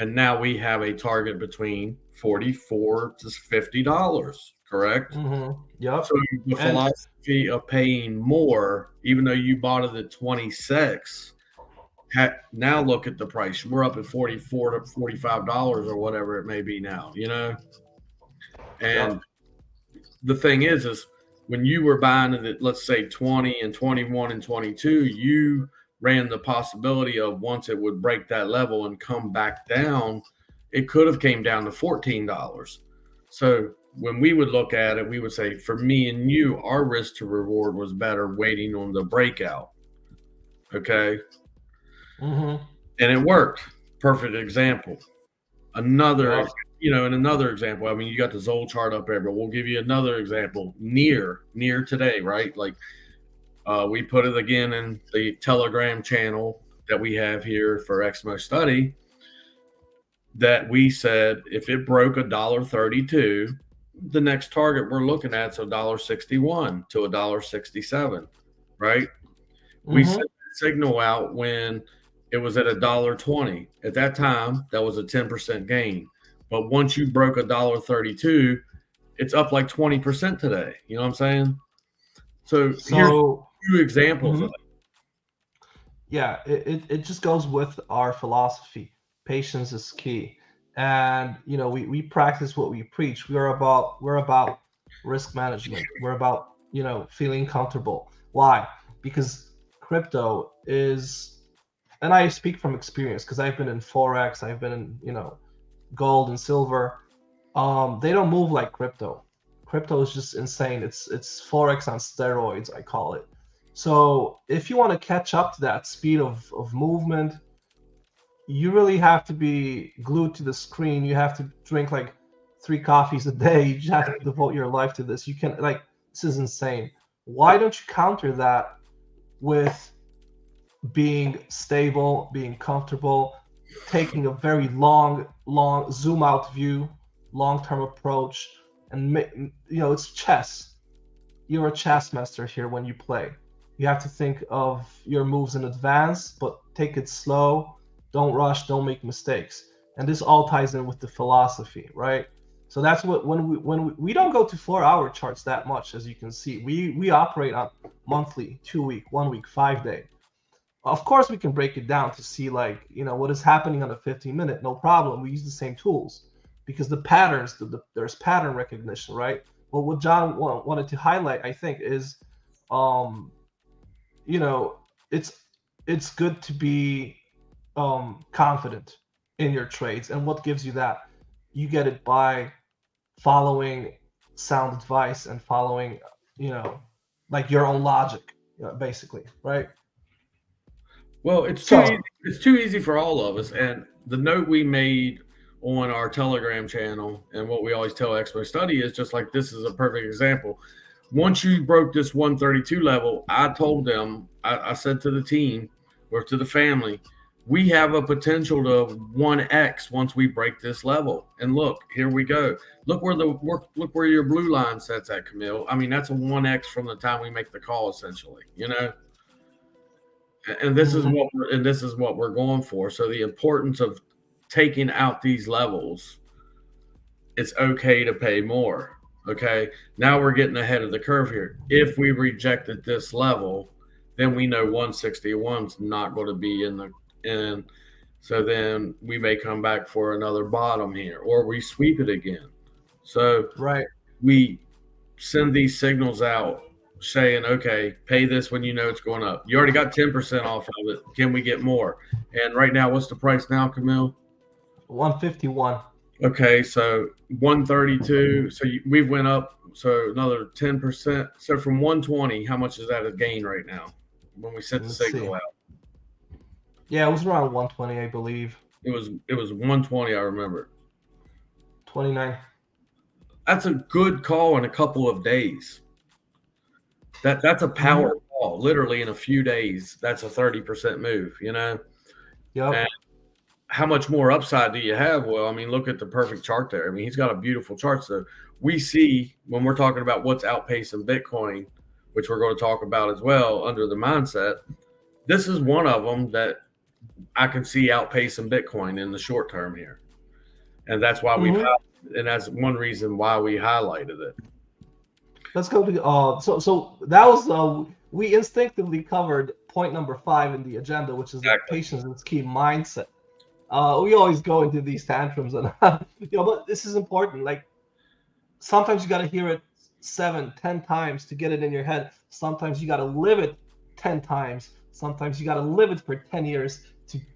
S2: And now we have a target between $44 to $50, correct?
S1: Yep.
S2: So the philosophy of paying more, even though you bought it at 26, now look at the price. We're up at $44 to $45 or whatever it may be now, you know? And the thing is when you were buying it at, let's say, 20 and 21 and 22, you ran the possibility of once it would break that level and come back down, it could have came down to $14. So when we would look at it, we would say, for me and you, our risk to reward was better waiting on the breakout. Okay. And it worked. Perfect example. Another, you know, in another example, I mean, you got the ZOL chart up there, but we'll give you another example. Near today, right? Like We put it again in the Telegram channel that we have here for Exmo Study, that we said if it broke $1.32, the next target we're looking at is $1.61 to $1.67, right? We sent the signal out when it was at $1.20. At that time, that was a 10% gain. But once you broke $1.32, it's up like 20% today. You know what I'm saying? So here's 2 examples of it.
S1: Yeah, it just goes with our philosophy. Patience is key. And we practice what we preach. We're about risk management. We're about, feeling comfortable. Why? Because crypto is, and I speak from experience because I've been in Forex, I've been in, gold and silver. They don't move like crypto. Crypto is just insane. It's Forex on steroids, I call it. So if you want to catch up to that speed of movement, you really have to be glued to the screen. You have to drink like 3 coffees a day. You just have to devote your life to this. You can, this is insane. Why don't you counter that with being stable, being comfortable, taking a very long zoom out view, long-term approach, and it's chess. You're a chess master here when you play. You have to think of your moves in advance, but take it slow. Don't rush. Don't make mistakes. And this all ties in with the philosophy, right? So that's what when we don't go to 4-hour charts that much, as you can see. We operate on monthly, 2-week, 1-week, 5-day. Of course, we can break it down to see what is happening on a 15-minute. No problem. We use the same tools because the patterns, there's pattern recognition, right? But what John wanted to highlight, I think, is it's good to be confident in your trades. And what gives you that? You get it by following sound advice and following your own logic, basically, right?
S2: Well, it's too easy for all of us. And the note we made on our Telegram channel and what we always tell Expo Study is just like, this is a perfect example. Once you broke this 132 level, I told them, I said to the team or to the family, we have a potential to 1x once we break this level. And look, here we go. Look where your blue line sets at, Camille. I mean, that's a 1x from the time we make the call, essentially. And this is what we're going for. So the importance of taking out these levels, it's okay to pay more. Okay, now we're getting ahead of the curve here. If we rejected this level, then we know 161 is not going to be in. So then we may come back for another bottom here, or we sweep it again. So we send these signals out saying, okay, pay this when you know it's going up. You already got 10% off of it. Can we get more? And right now, what's the price now, Camille?
S1: 151.
S2: Okay, so 132. So we went up, so another 10%. So from 120, how much is that a gain right now when we sent the signal out?
S1: Yeah, it was around 120, I believe.
S2: It was 120, I remember.
S1: 29.
S2: That's a good call in a couple of days. That's a power call. Literally in a few days, that's a 30% move, Yep. And how much more upside do you have? Well, I mean, look at the perfect chart there. I mean, he's got a beautiful chart. So we see when we're talking about what's outpacing Bitcoin, which we're going to talk about as well under the mindset, this is one of them that I can see outpacing Bitcoin in the short term here. And that's why and that's one reason why we highlighted it.
S1: Let's go to so that was we instinctively covered point number 5 in the agenda, which is patience is key mindset. We always go into these tantrums and but this is important. Like sometimes you got to hear it 7-10 times to get it in your head. Sometimes you got to live it 10 times. Sometimes you got to live it for 10 years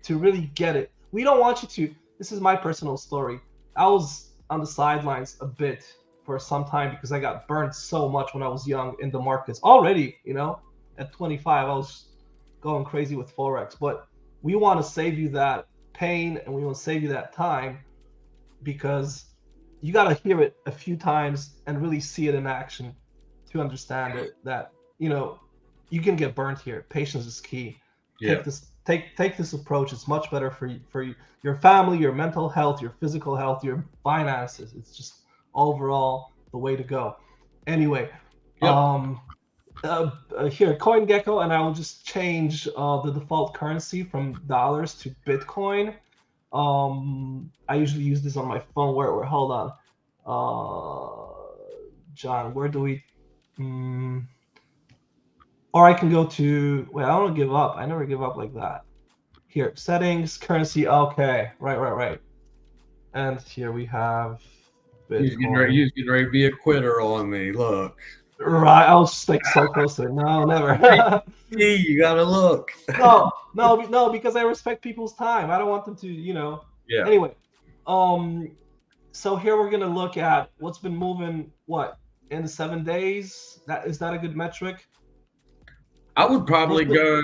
S1: to really get it. We don't want you to. This is my personal story. I was on the sidelines a bit for some time because I got burned so much when I was young in the markets. Already, at 25, I was going crazy with Forex. But we want to save you that pain and we want to save you that time because you got to hear it a few times and really see it in action to understand it, that, you can get burnt here. Patience is key.
S2: Yeah.
S1: Take this approach. It's much better for your family, your mental health, your physical health, your finances. It's just overall the way to go. Anyway,
S2: Yep.
S1: here CoinGecko, and I will just change the default currency from dollars to Bitcoin. I usually use this on my phone. Where hold on, John, where do we? Or I can go to. Wait, I don't give up. I never give up like that. Here, settings, currency. Okay, right. And here we have Bitcoin.
S2: He's getting ready to be a quitter on me. Look.
S1: Right, I was like so close to it. No, never.
S2: Hey, you gotta look.
S1: no, because I respect people's time. I don't want them to,
S2: Yeah.
S1: Anyway, so here we're gonna look at what's been moving. What in 7 days? Is that a good metric?
S2: I would probably go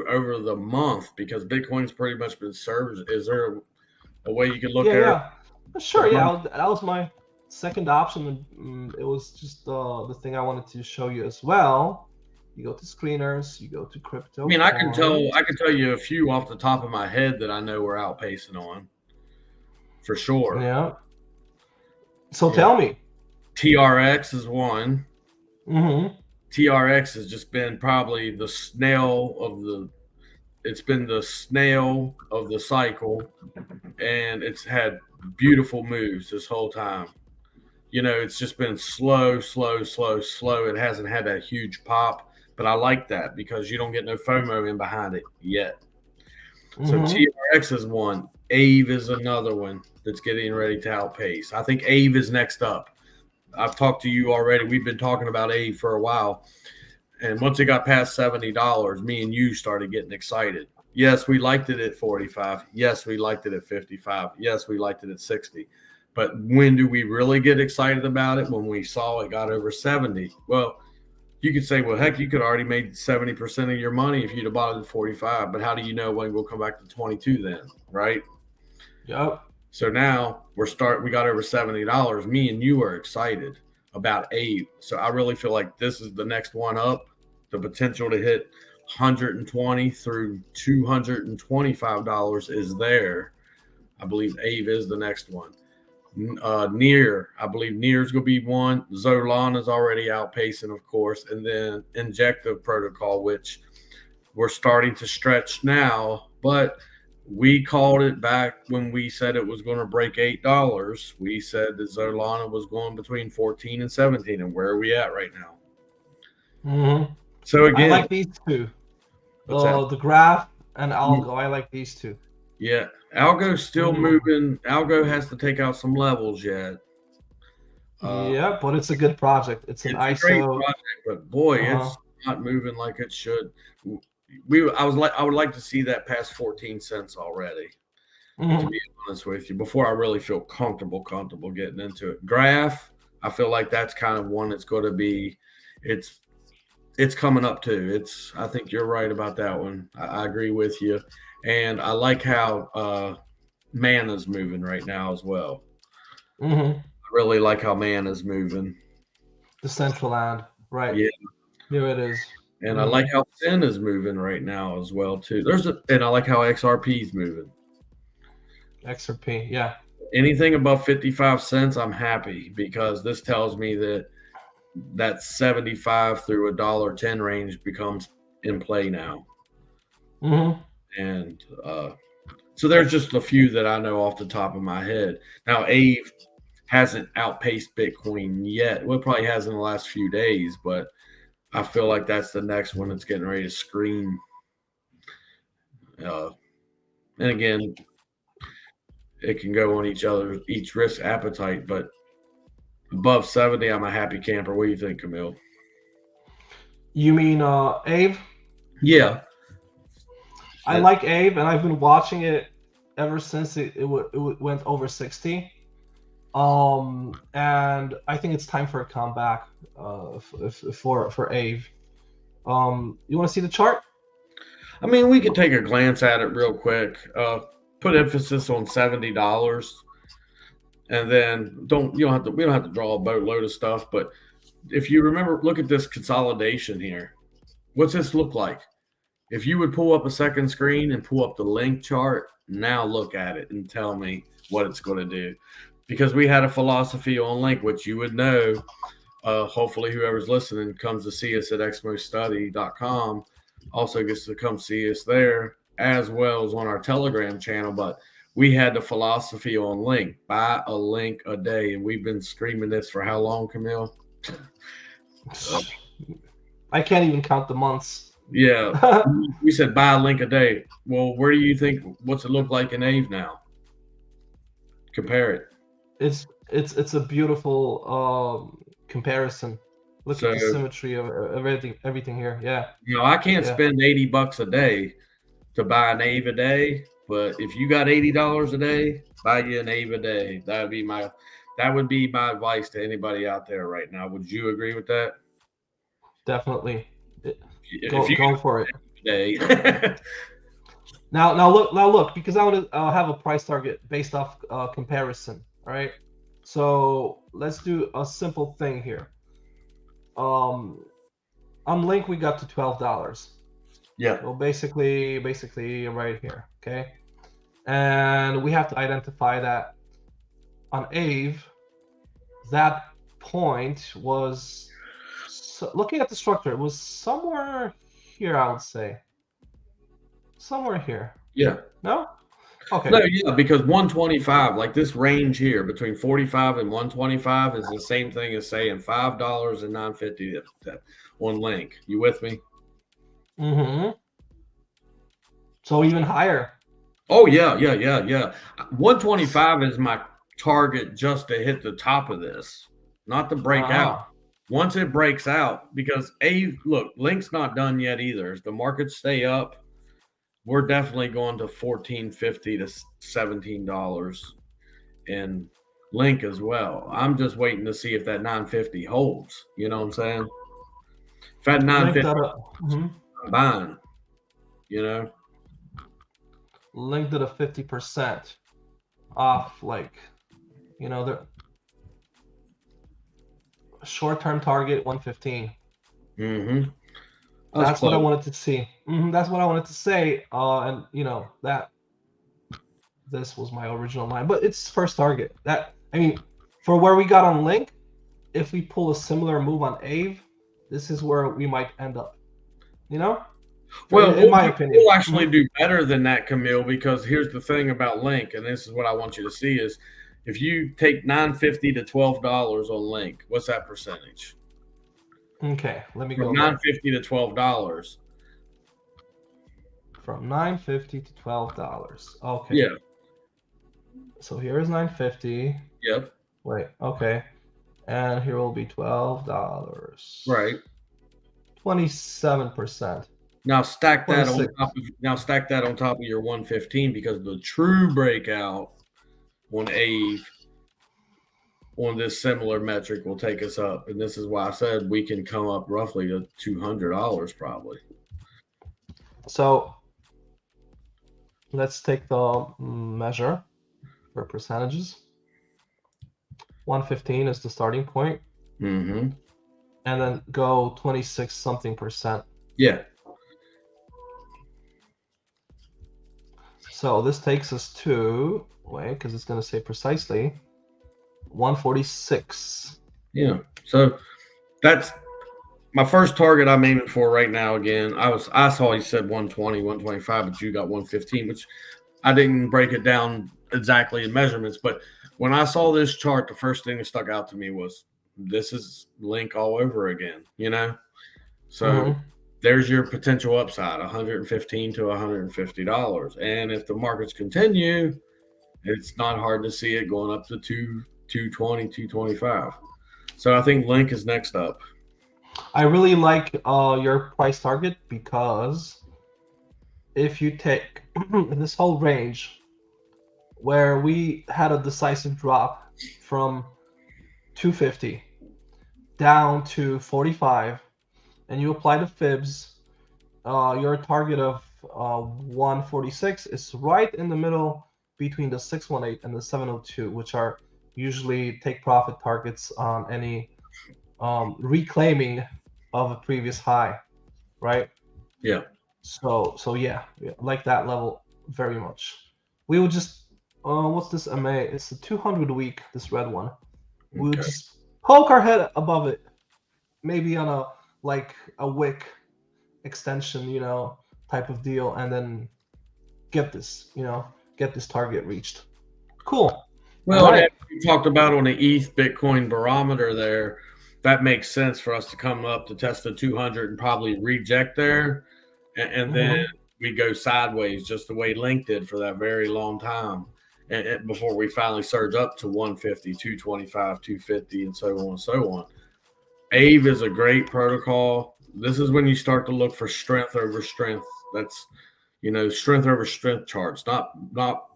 S2: over the month because Bitcoin's pretty much been served. Is there a way you can look at it?
S1: Yeah, sure. Yeah, that was my second option. It was just the thing I wanted to show you as well. You go to screeners, you go to crypto.
S2: I mean, I can tell you a few off the top of my head that I know we're outpacing on, for sure.
S1: Yeah. So tell me.
S2: TRX is one.
S1: Mm-hmm.
S2: TRX has just been probably the snail of the. It's been the snail of the cycle, and it's had beautiful moves this whole time. It's just been slow. It hasn't had that huge pop, but I like that because you don't get no FOMO in behind it yet. Mm-hmm. So TRX is one. AAVE is another one that's getting ready to outpace. I think AAVE is next up. I've talked to you already. We've been talking about AAVE for a while. And once it got past $70, me and you started getting excited. Yes, we liked it at 45. Yes, we liked it at 55. Yes, we liked it at 60. But when do we really get excited about it? When we saw it got over 70. Well, you could say, well, heck, you could already made 70% of your money if you'd have bought it at 45. But how do you know when we'll come back to 22 then, right?
S1: Yep.
S2: So now we got over $70. Me and you are excited about AAVE. So I really feel like this is the next one up. The potential to hit 120 through $225 is there. I believe AAVE is the next one. I believe NEAR is going to be one. Solana is already outpacing, of course, and then Injective Protocol, which we're starting to stretch now, but we called it back when we said it was going to break $8. We said that Solana was going between 14 and 17, and where are we at right now?
S1: Mm-hmm.
S2: So again,
S1: I like these two. The graph and ALGO. I like these two.
S2: Yeah, ALGO's still moving. ALGO has to take out some levels yet.
S1: Yeah, but it's a good project. It's an ISO
S2: great project, but boy, it's not moving like it should. I would like to see that past 14 cents already. To be honest with you, before I really feel comfortable getting into it. Graph, I feel like that's kind of one that's going to be. It's coming up too. I think you're right about that one. I agree with you. And I like how Mana's moving right now as well.
S1: Mm-hmm.
S2: I really like how Mana's moving.
S1: The central land, right?
S2: Yeah.
S1: Here it is.
S2: And I like how Sin is moving right now as well too. And I like how XRP is moving.
S1: XRP, yeah.
S2: Anything above 55 cents, I'm happy because this tells me that 75 through $1.10 range becomes in play now.
S1: Mm-hmm.
S2: And so there's just a few that I know off the top of my head. Now, AAVE hasn't outpaced Bitcoin yet. Well, it probably has in the last few days, but I feel like that's the next one that's getting ready to scream. And again, it can go on each risk appetite, but above 70, I'm a happy camper. What do you think, Camille?
S1: You mean AAVE?
S2: Yeah.
S1: I like AAVE, and I've been watching it ever since it went over 60. And I think it's time for a comeback for AAVE. You want to see the chart?
S2: I mean, we could take a glance at it real quick. Put emphasis on $70, and then we don't have to draw a boatload of stuff, but if you remember, look at this consolidation here. What's this look like? If you would pull up a second screen and pull up the link chart, now look at it and tell me what it's going to do. Because we had a philosophy on link, which you would know. Hopefully, whoever's listening comes to see us at exmostudy.com. Also gets to come see us there, as well as on our Telegram channel. But we had the philosophy on link, buy a link a day. And we've been screaming this for how long, Camille?
S1: I can't even count the months.
S2: Yeah, we said buy a link a day. Well, where do you think? What's it look like in AAVE now? Compare it.
S1: It's a beautiful comparison. Look at the symmetry of everything here. Yeah.
S2: You know, I can't spend $80 a day to buy an AAVE a day, but if you got $80 a day, buy you an AAVE a day. That would be my advice to anybody out there right now. Would you agree with that?
S1: Definitely. Go for it.
S2: Day.
S1: Now look, because I want to have a price target based off comparison. All right. So let's do a simple thing here. On link we got to $12.
S2: Yeah.
S1: So basically right here. Okay. And we have to identify that on AAVE, that point was, looking at the structure, it was somewhere here, I would say. Somewhere here.
S2: Yeah.
S1: No? Okay.
S2: No, yeah, because 125, like this range here between 45 and 125 is the same thing as saying $5 and $9.50 on link. You with me?
S1: Mm-hmm. So even higher.
S2: Oh, yeah. 125 is my target just to hit the top of this, not to break out. Once it breaks out, because look, link's not done yet either. As the markets stay up, we're definitely going to $14.50 to $17 in link as well. I'm just waiting to see if that 950 holds. You know what I'm saying? If that 950 I'm buying, you know.
S1: Link did a 50% off, like, you know, the short-term target 115.
S2: Mm-hmm.
S1: That's what I wanted to see. That's what I wanted to say. And you know that this was my original line, but it's first target. That, I mean, for where we got on link, if we pull a similar move on AAVE, this is where we might end up. You know?
S2: Well,
S1: in my opinion,
S2: we'll actually do better than that, Camille, because here's the thing about link, and this is what I want you to see is if you take $9.50 to $12 on link, what's that percentage?
S1: Okay, let me go.
S2: From $9.50 to $12.
S1: From $9.50 to $12. Okay.
S2: Yeah.
S1: So here is $9.50.
S2: Yep.
S1: Wait. Okay. And here will be $12.
S2: Right.
S1: 27%.
S2: Now stack that on top of your 115, because the true breakout on AAVE on this similar metric will take us up, and this is why I said we can come up roughly to $200 probably.
S1: So let's take the measure for percentages. 115 is the starting point.
S2: Mm-hmm.
S1: And then go 26 something percent.
S2: Yeah.
S1: So this takes us to, because it's going to say precisely 146.
S2: Yeah. So that's my first target I'm aiming for right now. Again, I saw you said 120, 125, but you got 115, which I didn't break it down exactly in measurements. But when I saw this chart, the first thing that stuck out to me was this is link all over again, you know? So there's your potential upside, $115 to $150. And if the markets continue, it's not hard to see it going up to 220, 225. So I think link is next up.
S1: I really like your price target, because if you take this whole range where we had a decisive drop from 250 down to 45, and you apply the fibs, your target of 146 is right in the middle between the 618 and the 702, which are usually take profit targets on any reclaiming of a previous high, right?
S2: Yeah.
S1: So yeah, like that level very much. We would just what's this MA? It's the 200 week, this red one. We would
S2: Okay.
S1: just poke our head above it, maybe on a like a wick extension, type of deal, and then get this, get this target reached. Cool.
S2: Well,
S1: All
S2: and as
S1: right.
S2: we talked about on the ETH Bitcoin barometer there, that makes sense for us to come up to test the 200 and probably reject there. And then
S1: Mhm.
S2: we go sideways just the way Link did for that very long time. And before we finally surge up to 150, 225, 250, and so on and so on. AAVE is a great protocol. This is when you start to look for strength over strength. That's strength over strength charts. Not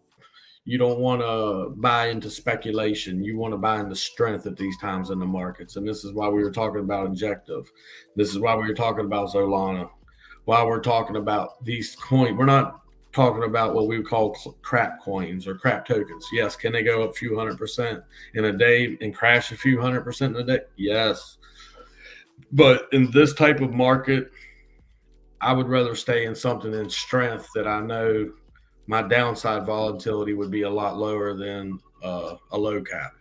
S2: you don't want to buy into speculation. You want to buy into strength at these times in the markets. And this is why we were talking about Injective. This is why we were talking about Solana. Why we're talking about these coins. We're not talking about what we would call crap coins or crap tokens. Yes, can they go up a few 100% in a day and crash a few 100% in a day? Yes. But in this type of market, I would rather stay in something in strength that I know my downside volatility would be a lot lower than a low cap.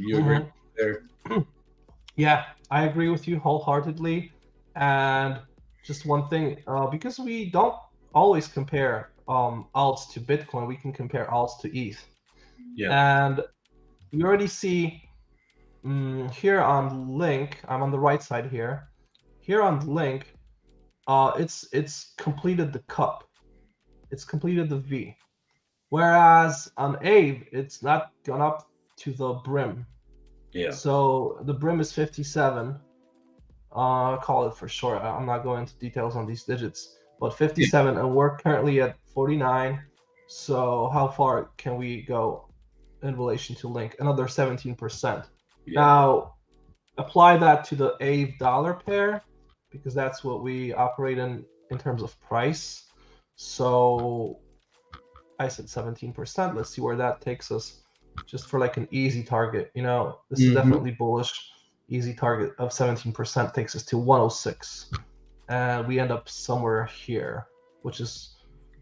S2: You agree
S1: Mhm.
S2: there?
S1: Yeah, I agree with you wholeheartedly. And just one thing, because we don't always compare alts to Bitcoin, we can compare alts to ETH.
S2: Yeah.
S1: And you already see here on Link, I'm on the right side here. Here on Link, it's completed the cup. It's completed the V. Whereas on AVE, it's not gone up to the brim.
S2: Yeah.
S1: So the brim is 57. Call it for short. I'm not going into details on these digits, but 57, and we're currently at 49. So how far can we go in relation to Link? Another 17%.
S2: Yeah.
S1: Now apply that to the AVE dollar pair, because that's what we operate in terms of price. So I said 17%. Let's see where that takes us, just for like an easy target. This is
S2: Mm-hmm.
S1: definitely bullish. Easy target of 17% takes us to 106, and we end up somewhere here, which is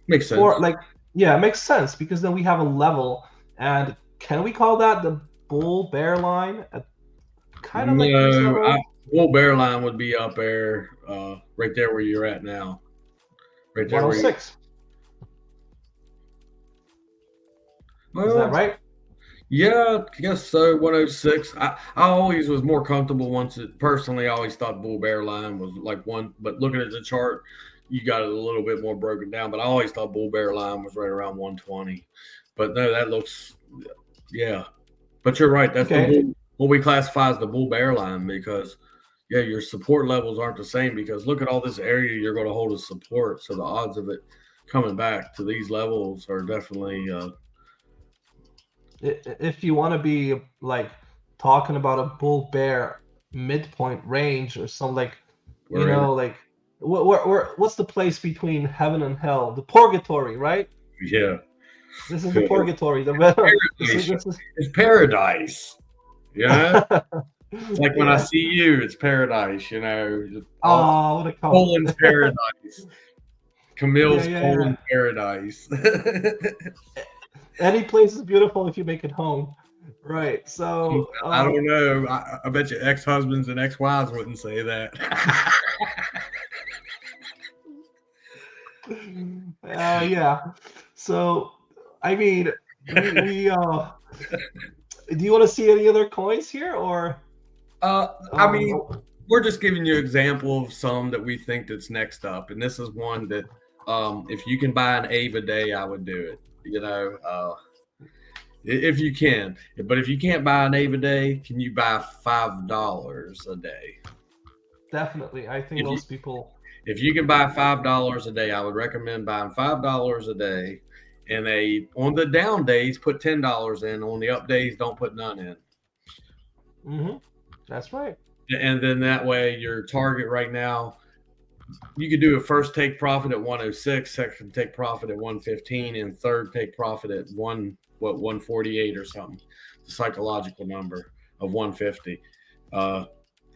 S2: Makes
S1: more
S2: sense.
S1: like, yeah, it makes sense, because then we have a level. And can we call that the bull bear line at kind of like these
S2: No,
S1: levels?
S2: bull bear line would be up there, right there where you're at now. Right there where you.
S1: 106. Is that
S2: Well,
S1: right?
S2: yeah, I guess so. 106. I always was more comfortable once it personally. I always thought bull bear line was like one, but looking at the chart, you got it a little bit more broken down. But I always thought bull bear line was right around 120. But no, that looks, yeah. But you're right. That's the
S1: Okay.
S2: bull, what we classify as the bull bear line, because yeah, your support levels aren't the same, because look at all this area you're going to hold as support. So the odds of it coming back to these levels are definitely
S1: If you want to be like talking about a bull bear midpoint range or some, like,
S2: we're in it.
S1: like what's the place between heaven and hell? The purgatory, right?
S2: Yeah.
S1: This is the purgatory. The red. This is
S2: Paradise.
S1: this is.
S2: It's paradise. Yeah. It's like when I
S1: Yeah.
S2: see you, it's paradise, All
S1: Oh, what a
S2: Poland's
S1: compliment.
S2: paradise.
S1: Yeah,
S2: Camille's
S1: yeah, yeah.
S2: Poland paradise.
S1: Any place is beautiful if you make it home. Right. So,
S2: I don't know. I bet you ex-husbands and ex-wives wouldn't say that.
S1: yeah. So, I mean, we do you want to see any other coins here, or
S2: I mean,
S1: oh,
S2: we're just giving you an example of some that we think that's next up, and this is one that if you can buy an AAVE a day, I would do it. If you can, but if you can't buy an AAVE a day, can you buy $5 a day?
S1: definitely. I think
S2: If you
S1: most people.
S2: if you can buy $5 a day, I would recommend buying $5 a day. And on the down days, put $10 in. On the up days, don't put none in.
S1: That's right.
S2: And then that way, your target right now, you could do a first take profit at 106, second take profit at 115, and third take profit at 148 or something. The psychological number of 150.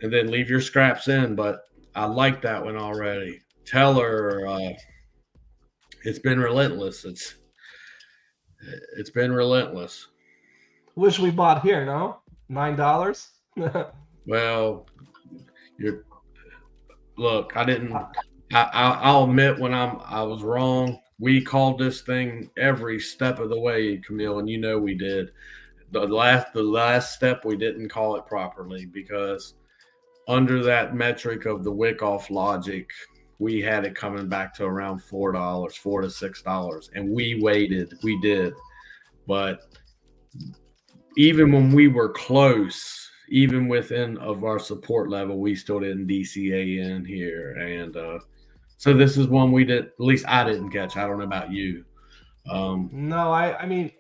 S2: and then leave your scraps in. But I like that one already. Teller, it's been relentless. It's been relentless.
S1: Wish we bought here, no? $9.
S2: Well, you're look. I didn't. I'll admit when I was wrong. We called this thing every step of the way, Camille, and you know we did. The last step we didn't call it properly because under that metric of the wick off logic, we had it coming back to around $4, $4 to $6, and we waited. We did, but even when we were close, even within of our support level, we still didn't DCA in here, and so this is one we did. At least I didn't catch. I don't know about you.
S1: No, I mean,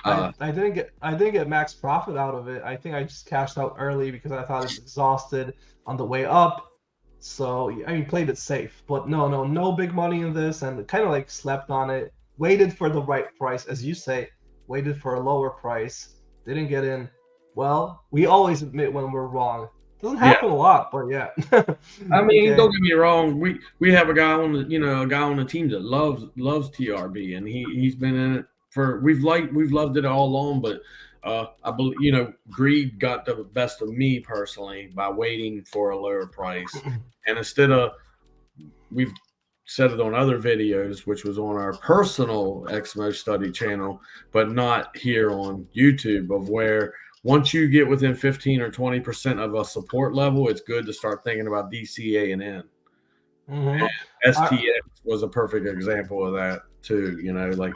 S1: I didn't get max profit out of it. I think I just cashed out early because I thought it's exhausted on the way up. So I mean, played it safe, but no big money in this, and kind of like slept on it. Waited for the right price, as you say. Waited for a lower price. Didn't get in. Well, we always admit when we're wrong. Doesn't happen a lot, but yeah.
S2: I mean,
S1: Okay.
S2: don't get me wrong. We have a guy on the team that loves TRB, and he's been in it for we've loved it all along. But I believe greed got the best of me personally by waiting for a lower price, and instead of we've said it on other videos, which was on our personal XMO study channel, but not here on YouTube, of where once you get within 15 or 20% of a support level, it's good to start thinking about DCA and N.
S1: Mm-hmm.
S2: STX was a perfect example of that too, like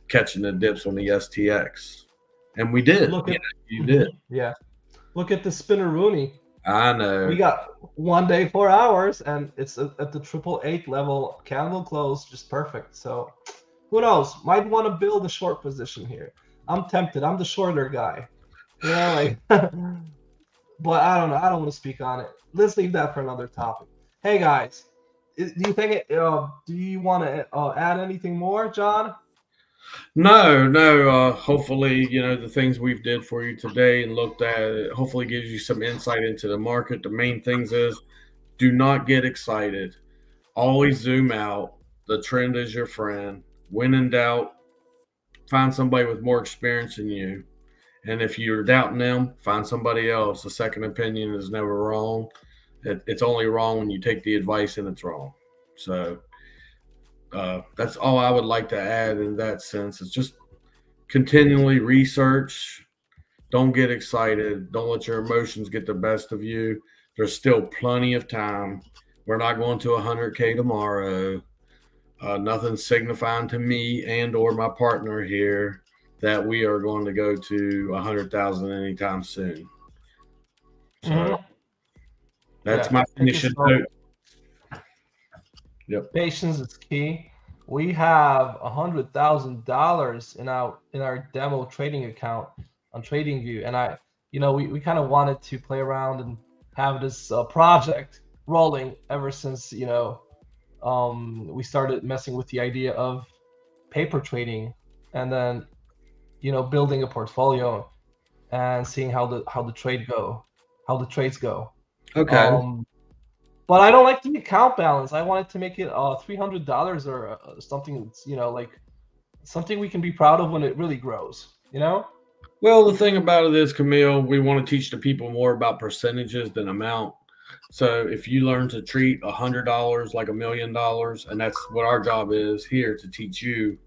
S2: catching the dips on the STX. And we did. You did.
S1: Yeah. Look at the Spinneroonie.
S2: I know.
S1: We got 1 day, 4 hours, and it's at the 888 level. Candle close, just perfect. So who knows? Might want to build a short position here. I'm tempted. I'm the shorter guy. But I don't know. I don't want to speak on it. Let's leave that for another topic. Hey guys, do you think do you want to add anything more, John?
S2: No. Hopefully, the things we've did for you today and looked at it, hopefully gives you some insight into the market. The main things is do not get excited. Always zoom out. The trend is your friend. When in doubt, find somebody with more experience than you. And if you're doubting them, find somebody else. A second opinion is never wrong. It's only wrong when you take the advice and it's wrong. So that's all I would like to add in that sense. It's just continually research. Don't get excited. Don't let your emotions get the best of you. There's still plenty of time. We're not going to 100K tomorrow. Nothing signifying to me and or my partner here that we are going to go to 100,000 anytime soon. So that's my finishing note. Yep.
S1: Patience is key. We have $100,000 in our demo trading account on TradingView, and we kind of wanted to play around and have this project rolling ever since we started messing with the idea of paper trading, and then building a portfolio and seeing how the trades go.
S2: Okay.
S1: But I don't like the account balance. I wanted to make it $300 or something, like something we can be proud of when it really grows.
S2: Well, the thing about it is, Camille, we want to teach the people more about percentages than amount. So if you learn to treat $100 like $1 million, and that's what our job is here to teach you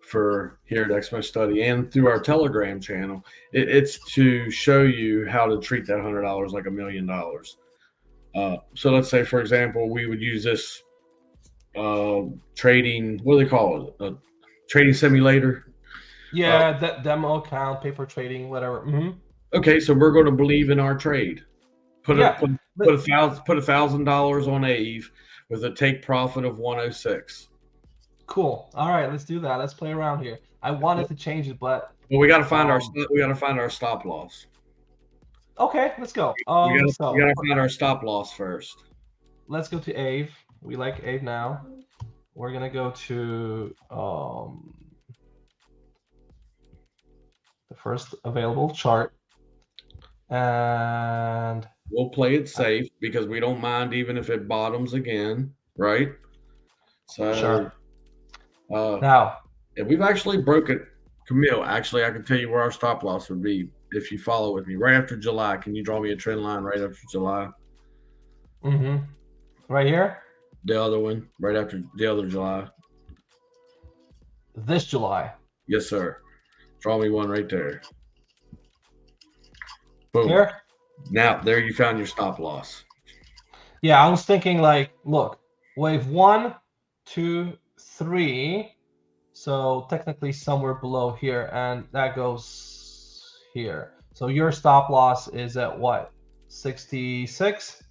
S2: for here at XMO Study and through our Telegram channel, it's to show you how to treat that $100 like $1 million. So let's say, for example, we would use this trading, what do they call it? A trading simulator?
S1: Yeah, that demo account, paper trading, whatever. Mm-hmm.
S2: Okay, so we're going to believe in our trade. Put $1,000 on AAVE with a take profit of 106.
S1: Cool. All right, let's do that. Let's play around here. I wanted to change it, but
S2: we got to find our stop loss.
S1: Okay, let's go.
S2: We gotta find our stop loss first.
S1: Let's go to AAVE. We like AAVE now. We're gonna go to the first available chart, And
S2: we'll play it safe because we don't mind even if it bottoms again, right? So
S1: sure.
S2: uh
S1: Now,
S2: and we've actually broken Camille, actually I can tell you where our stop loss would be if you follow with me. Right after July, can you draw me a trend line right after July?
S1: right here,
S2: The other one, right after the other July.
S1: this July.
S2: Yes, sir. Draw me one right there. Boom.
S1: Here?
S2: Now, there you found your stop loss.
S1: Yeah, I was thinking like, look, wave 1, 2, 3. So technically somewhere below here, and that goes here. So your stop loss is at what? 66?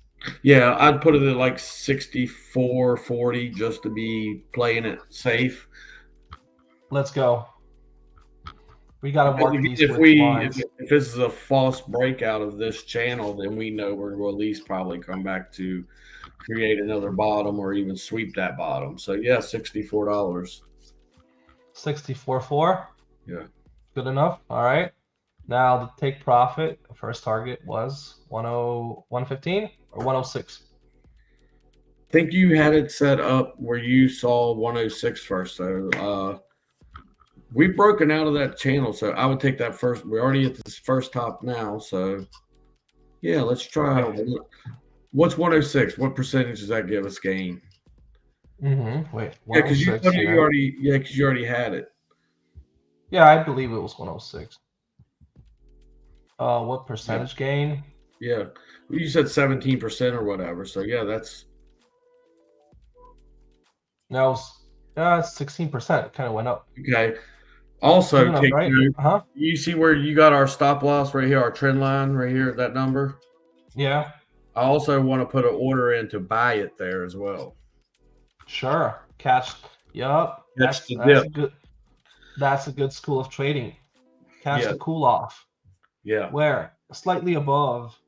S2: Yeah, I'd put it at like 64.40 just to be playing it safe.
S1: Let's go. We gotta mark these
S2: If
S1: with lines.
S2: if this is a false breakout of this channel, then we know we're going to at least probably come back to create another bottom or even sweep that bottom. So yeah, $64.
S1: 64.4.
S2: Yeah.
S1: Good enough. All right. Now the take profit first target was 115 or 106.
S2: I think you had it set up where you saw 106 first. So we've broken out of that channel. So I would take that first. We're already at this first top now. So yeah, let's try.
S1: Okay.
S2: What's 106? What percentage does that give us gain?
S1: Wait,
S2: Yeah, because you
S1: 106 here.
S2: because you already had it.
S1: Yeah, I believe it was 106. What percentage gain?
S2: Yeah, you said 17% or whatever. So yeah, that's
S1: No, it's 16%. It kind of went up.
S2: okay. Also,
S1: Enough,
S2: take
S1: right?
S2: note. You see where you got our stop loss right here, our trend line right here, that number.
S1: Yeah.
S2: I also want to put an order in to buy it there as well.
S1: Sure. Catch. Yup.
S2: Catch the
S1: That's
S2: dip.
S1: a good. That's a good school of trading. Catch
S2: Yeah.
S1: the cool off.
S2: Yeah.
S1: Where? Slightly above.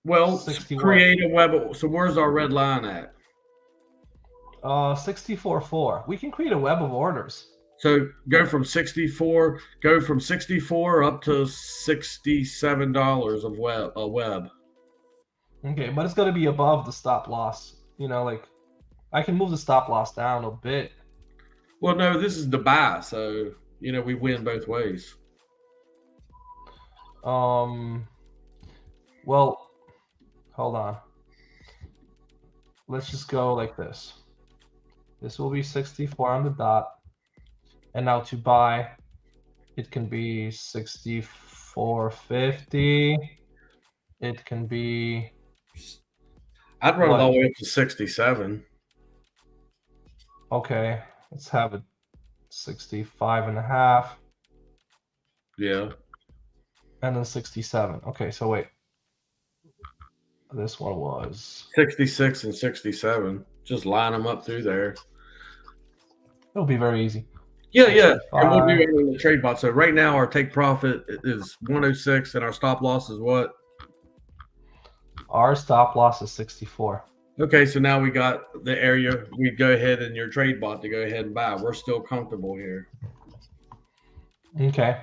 S2: Well,
S1: 61.
S2: create a web. So where's our red line at?
S1: 64.4. We can create a web of orders.
S2: So go from 64 up to $67 of web.
S1: Okay, but it's gonna be above the stop loss. You know, like I can move the stop loss down a bit.
S2: Well, no, this is the buy, so you know we win both ways.
S1: Well, hold on. Let's just go like this. This will be 64 on the dot. And now to buy, it can be 64.50. It can be.
S2: I'd run it all the way up to 67.
S1: Okay, let's have it 65.5.
S2: Yeah.
S1: And then 67. Okay, so wait. This one was
S2: 66 and 67. Just line them up through there.
S1: It'll be very easy.
S2: Yeah, yeah. And we'll do it in the trade bot. So right now our take profit is 106 and our stop loss is what?
S1: Our stop loss is 64.
S2: Okay, so now we got the area. We go ahead in your trade bot to go ahead and buy. We're still comfortable here.
S1: Okay.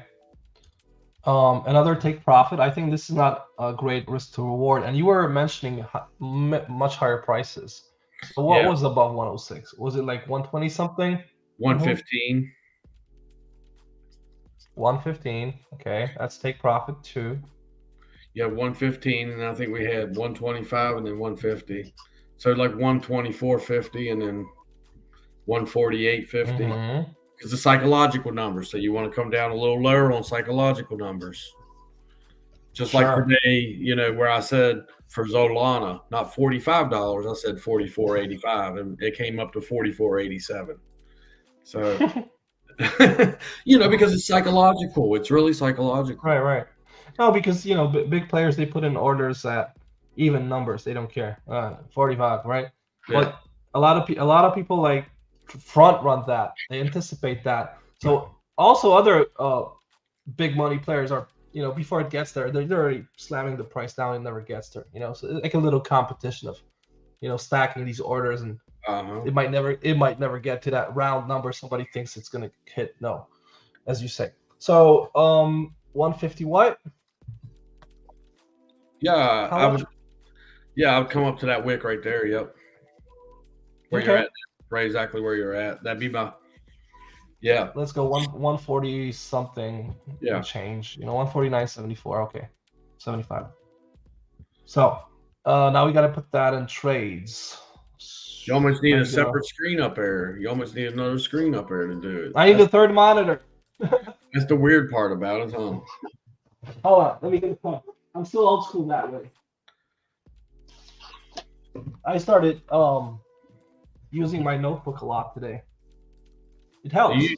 S1: Another take profit. I think this is not a great risk to reward. And you were mentioning much higher prices. So what was above 106? Was it like 120 something?
S2: 115.
S1: 115. Okay, that's take profit 2.
S2: Yeah, 115, and I think we had 125 and then 150. So like 124.50 and then 148.50. Because the psychological numbers. So you want to come down a little lower on psychological numbers. Just like today, you know, where I said for Zolana, not $45, I said $44.85, and it came up to $44.87. So, you know, because it's psychological. It's really psychological.
S1: Right. No, because, you know, big players, they put in orders at even numbers. They don't care. 45, right? Yeah. But a lot of people like front run that. They anticipate that. So also other big money players are, you know, before it gets there, they're already slamming the price down. It never gets there, you know. So it's like a little competition of, you know, stacking these orders, and it might never get to that round number somebody thinks it's gonna hit. No, as you say. So 150 what?
S2: Yeah,
S1: How
S2: I
S1: much?
S2: would. Yeah, I would come up to that wick right there. Yep, where you're
S1: Okay,
S2: at, right exactly where you're at. That'd be my. Yeah,
S1: let's go 140 something and
S2: yeah.
S1: change. 149.74. Okay, 75. So now we got to put that in trades.
S2: You almost need a
S1: Regular.
S2: separate screen up there. You almost need another screen up there to do it.
S1: I need a third monitor.
S2: That's the weird part about it, huh?
S1: Hold on, let me get the phone. I'm still old school that way. I started using my notebook a lot today. It
S2: Do
S1: helps.
S2: you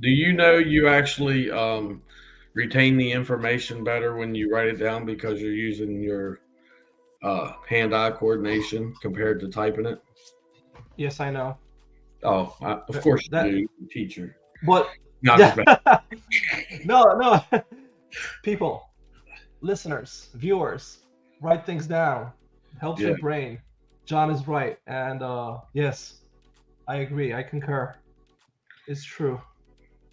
S2: do you know you actually retain the information better when you write it down because you're using your hand-eye coordination compared to typing it?
S1: Yes, I know.
S2: Oh, of course you
S1: That,
S2: do, teacher.
S1: but
S2: No, I'm just
S1: yeah, no. People, listeners, viewers, write things down. Helps
S2: yeah.
S1: your brain. John is right, and yes, I agree. I concur. It's true.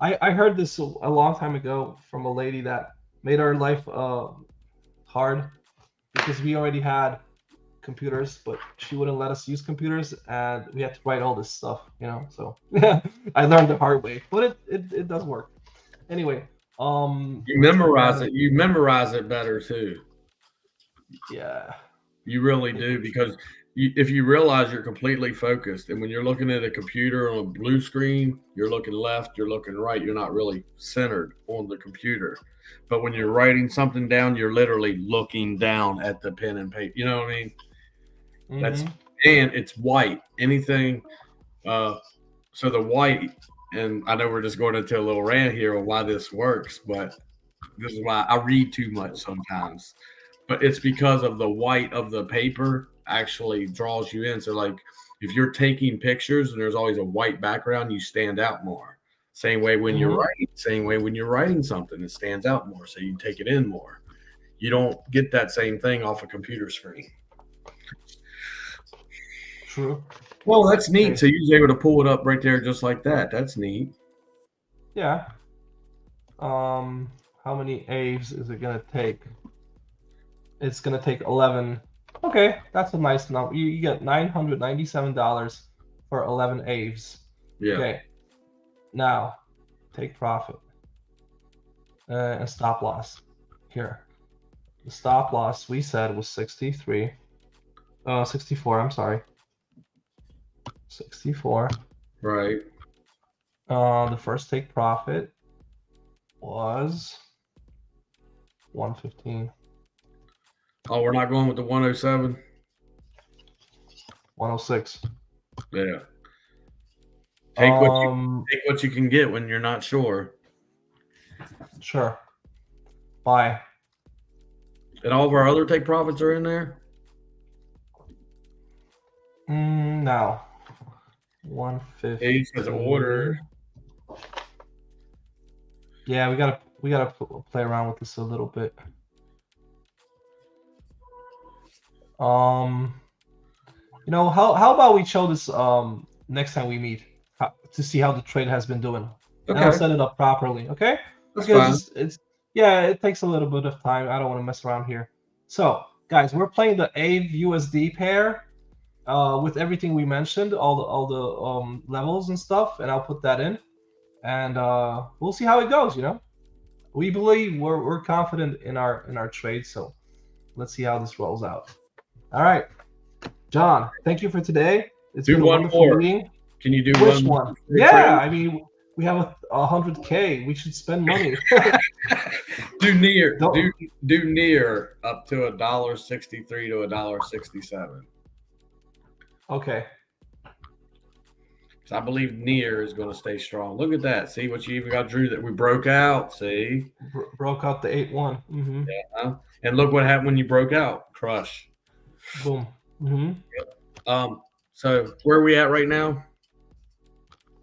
S1: I heard this a long time ago from a lady that made our life hard because we already had computers, but she wouldn't let us use computers, and we had to write all this stuff. So I learned the hard way, but it does work. Anyway,
S2: You
S1: let's put that
S2: memorize
S1: in.
S2: it. You memorize it better too.
S1: Yeah.
S2: You really do because if you realize you're completely focused, and when you're looking at a computer on a blue screen, you're looking left, you're looking right, you're not really centered on the computer. But when you're writing something down, you're literally looking down at the pen and paper. You know what I mean? That's
S1: Mm-hmm.
S2: and it's white. Anything. So the white, and I know we're just going into a little rant here on why this works, but this is why I read too much sometimes. But it's because of the white of the paper actually draws you in. So like if you're taking pictures and there's always a white background, you stand out more. Same way when you're
S1: Mm-hmm.
S2: writing, same way when you're writing something, it stands out more. So you take it in more. You don't get that same thing off a computer screen.
S1: True.
S2: Well, that's neat.
S1: Okay.
S2: So you're able to pull it up right there just like that. That's neat.
S1: Yeah. How many AAVEs is it gonna take? It's gonna take 11. Okay, that's a nice number. You get $997 for 11 AAVEs.
S2: Yeah.
S1: Okay. Now, take profit and stop loss. Here, the stop loss we said was 63. 64. I'm sorry. 64.
S2: Right.
S1: The first take profit was 115.
S2: Oh, we're not going with the 107?
S1: 106.
S2: Yeah. Take what you can get when you're not sure.
S1: Sure. Buy.
S2: And all of our other take profits are in there?
S1: Now. 150.
S2: He says order.
S1: Yeah, we gotta play around with this a little bit. How about we show this next time we meet to see how the trade has been doing. And I'll
S2: Okay.
S1: set it up properly, okay?
S2: That's
S1: Because
S2: fine.
S1: it takes a little bit of time. I don't want to mess around here. So, guys, we're playing the AAVEUSD pair with everything we mentioned, all the levels and stuff, and I'll put that in, and we'll see how it goes. We believe we're confident in our trade, so let's see how this rolls out. All right, John, thank you for today. It's been a wonderful meeting.
S2: Can you do
S1: Which
S2: one?
S1: one? Yeah, I mean, we have 100K. We should spend money.
S2: do near up to $1.63 to $1.67.
S1: Okay.
S2: So I believe near is going to stay strong. Look at that. See what you even got, Drew, that we broke out. See?
S1: Broke out the 8-1. Mm-hmm.
S2: Yeah. And look what happened when you broke out. Crush.
S1: Boom. Mm-hmm.
S2: So where are we at right now?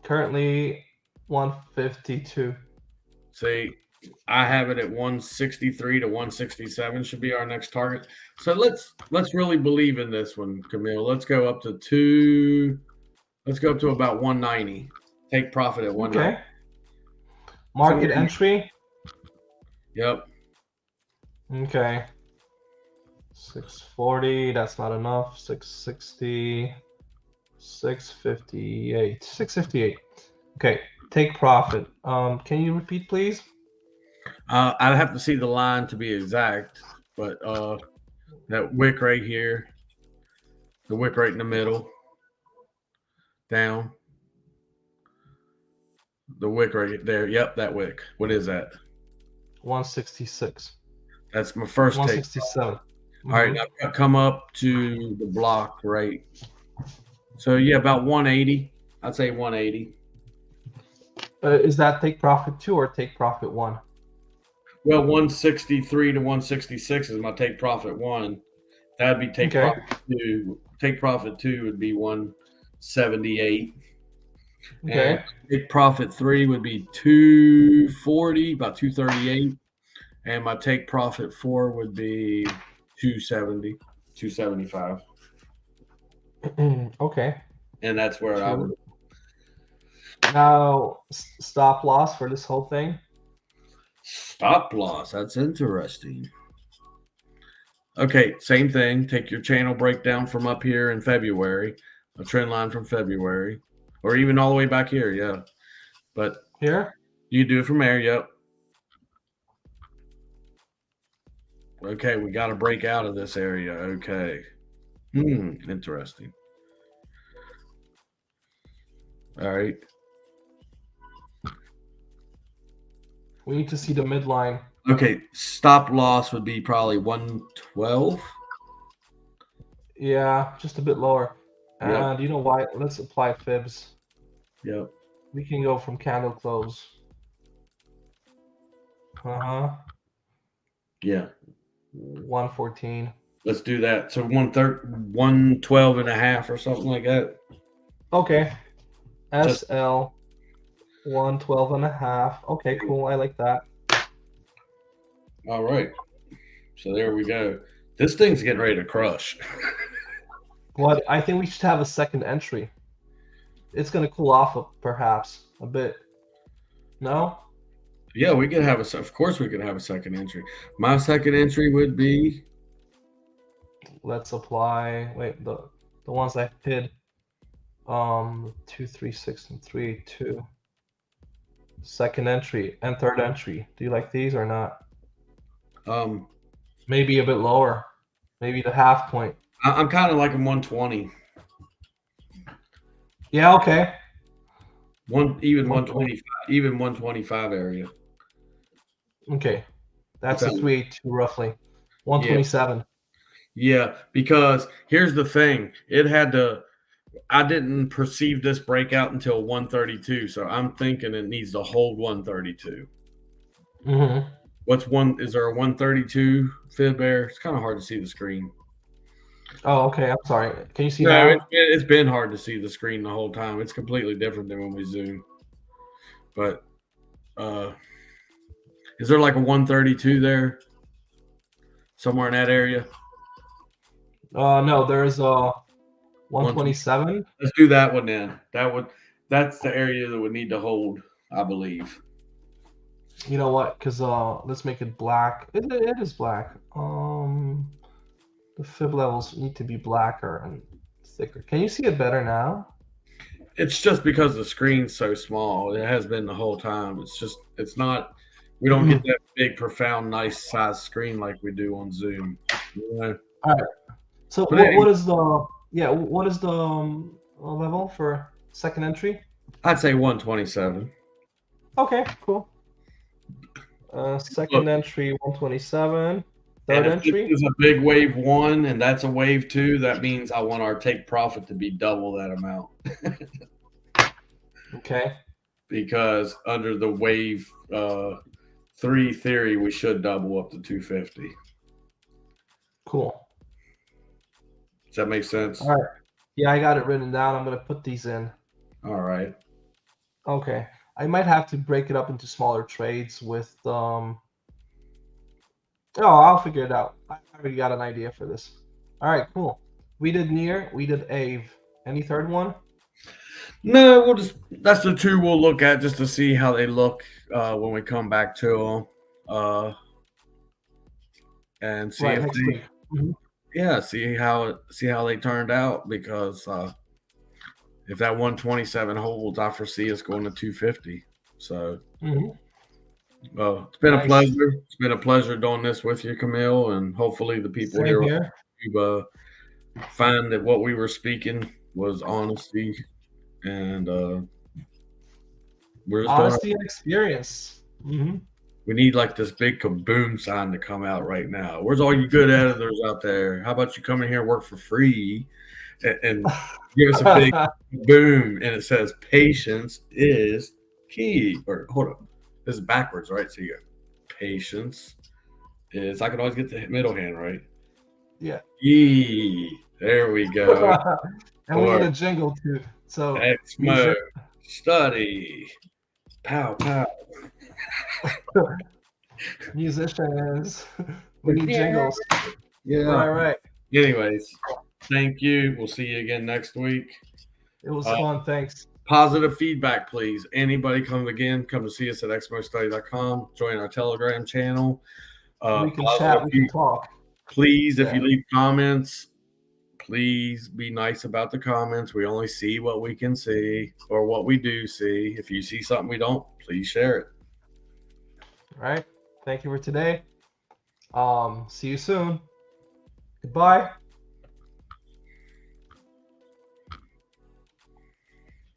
S1: Currently 152.
S2: See, I have it at 163 to 167 should be our next target. So let's really believe in this one, Camille. Let's go up to about 190. Take profit at 190.
S1: Okay. Market entry.
S2: Yep.
S1: Okay. 640, that's not enough. 660, 658, 658. Okay, take profit. Can you repeat, please?
S2: I'd have to see the line to be exact, but that wick right here, the wick right in the middle, down, the wick right there. Yep, that wick. What is that?
S1: 166.
S2: That's my first take.
S1: 167.
S2: All right, now I've come up to the block, right? So yeah, about 180. I'd say 180.
S1: Is that take profit 2 or take profit 1?
S2: Well, 163 to 166 is my take profit 1. That'd be take profit 2. Take profit 2 would be 178.
S1: Okay.
S2: And take profit 3 would be 240, about 238. And my take profit 4 would be 270, 275.
S1: Okay.
S2: And that's where I would.
S1: Now, stop loss for this whole thing.
S2: Stop loss. That's interesting. Okay, same thing. Take your channel breakdown from up here in February, a trend line from February, or even all the way back here. Yeah. But
S1: here,
S2: you do it from there. Yep. Okay, we got to break out of this area. Okay. Interesting. All right.
S1: we need to see the midline.
S2: Okay, stop loss would be probably 112.
S1: Yeah, just a bit lower. And you know why? Let's apply fibs.
S2: Yep.
S1: We can go from candle close.
S2: Yeah.
S1: 114.
S2: Let's do that. So 112 and a half or something like that.
S1: Okay. SL 112 and a half. Okay, cool. I like that.
S2: All right. So there we go. This thing's getting ready to crush.
S1: But I think we should have a second entry. It's going to cool off perhaps a bit. No?
S2: Yeah, we could have of course we could have a second entry. My second entry would be,
S1: let's apply, wait, the ones I hid. 2, 3, 6, and 3, 2. Second entry and third entry. Do you like these or not? Maybe a bit lower. Maybe the half point.
S2: I'm kind of liking 120.
S1: Yeah, okay.
S2: Even 125, even 125 area.
S1: Okay. That's a 3-2 roughly. 127.
S2: Yeah, because here's the thing. I didn't perceive this breakout until 132, so I'm thinking it needs to hold 132. Is there a 132 fib there? It's kind of hard to see the screen.
S1: Oh, okay. I'm sorry. Can you see now?
S2: No, it's been hard to see the screen the whole time. It's completely different than when we zoom. But is there like a 132 there? Somewhere in that area?
S1: No, there's a 127.
S2: Let's do that one then. That's the area that would need to hold, I believe.
S1: You know what? Because let's make it black. It is black. The fib levels need to be blacker and thicker. Can you see it better now?
S2: It's just because the screen's so small. It has been the whole time. It's not. We don't get that big, profound, nice size screen like we do on Zoom. You know?
S1: All right. So what is the level for second entry?
S2: I'd say 127.
S1: Okay, cool. Second entry 127. Third entry
S2: is a big wave 1, and that's a wave 2. That means I want our take profit to be double that amount.
S1: Okay.
S2: Because under the wave 3 theory, we should double up to 250.
S1: Cool.
S2: Does that make sense?
S1: All right. Yeah, I got it written down. I'm gonna put these in.
S2: All right.
S1: Okay. I might have to break it up into smaller trades with Oh, I'll figure it out. I already got an idea for this. All right, cool. We did NEAR, we did AAVE. Any third one?
S2: No, that's the two we'll look at just to see how they look when we come back to them. And see if Yeah, see how they turned out, because if that 127 holds, I foresee us going to 250. So, well, it's been a
S1: Nice.
S2: pleasure. It's been a pleasure doing this with you, Camille, and hopefully the people
S1: Same
S2: here
S1: here.
S2: find that what we were speaking was honesty, and we're just doing.
S1: Honesty and experience.
S2: We need like this big kaboom sign to come out right now. Where's all you good editors out there? How about you come in here and work for free and give us a big boom? And it says patience is key. Or hold up, this is backwards, right? So you go patience is. I can always get the middle hand right.
S1: Yeah.
S2: Yee. There we go.
S1: And we need a jingle too. So
S2: Exmo study. Pow pow.
S1: Musicians. We need jingles.
S2: Yeah.
S1: Right.
S2: Anyways, thank you. We'll see you again next week.
S1: It was fun. Thanks.
S2: Positive feedback, please. Anybody come to see us at exmostudy.com. Join our Telegram channel.
S1: We can chat. We can talk.
S2: Please, if you leave comments, please be nice about the comments. We only see what we can see or what we do see. If you see something we don't, please share it.
S1: All right. Thank you for today. See you soon. Goodbye.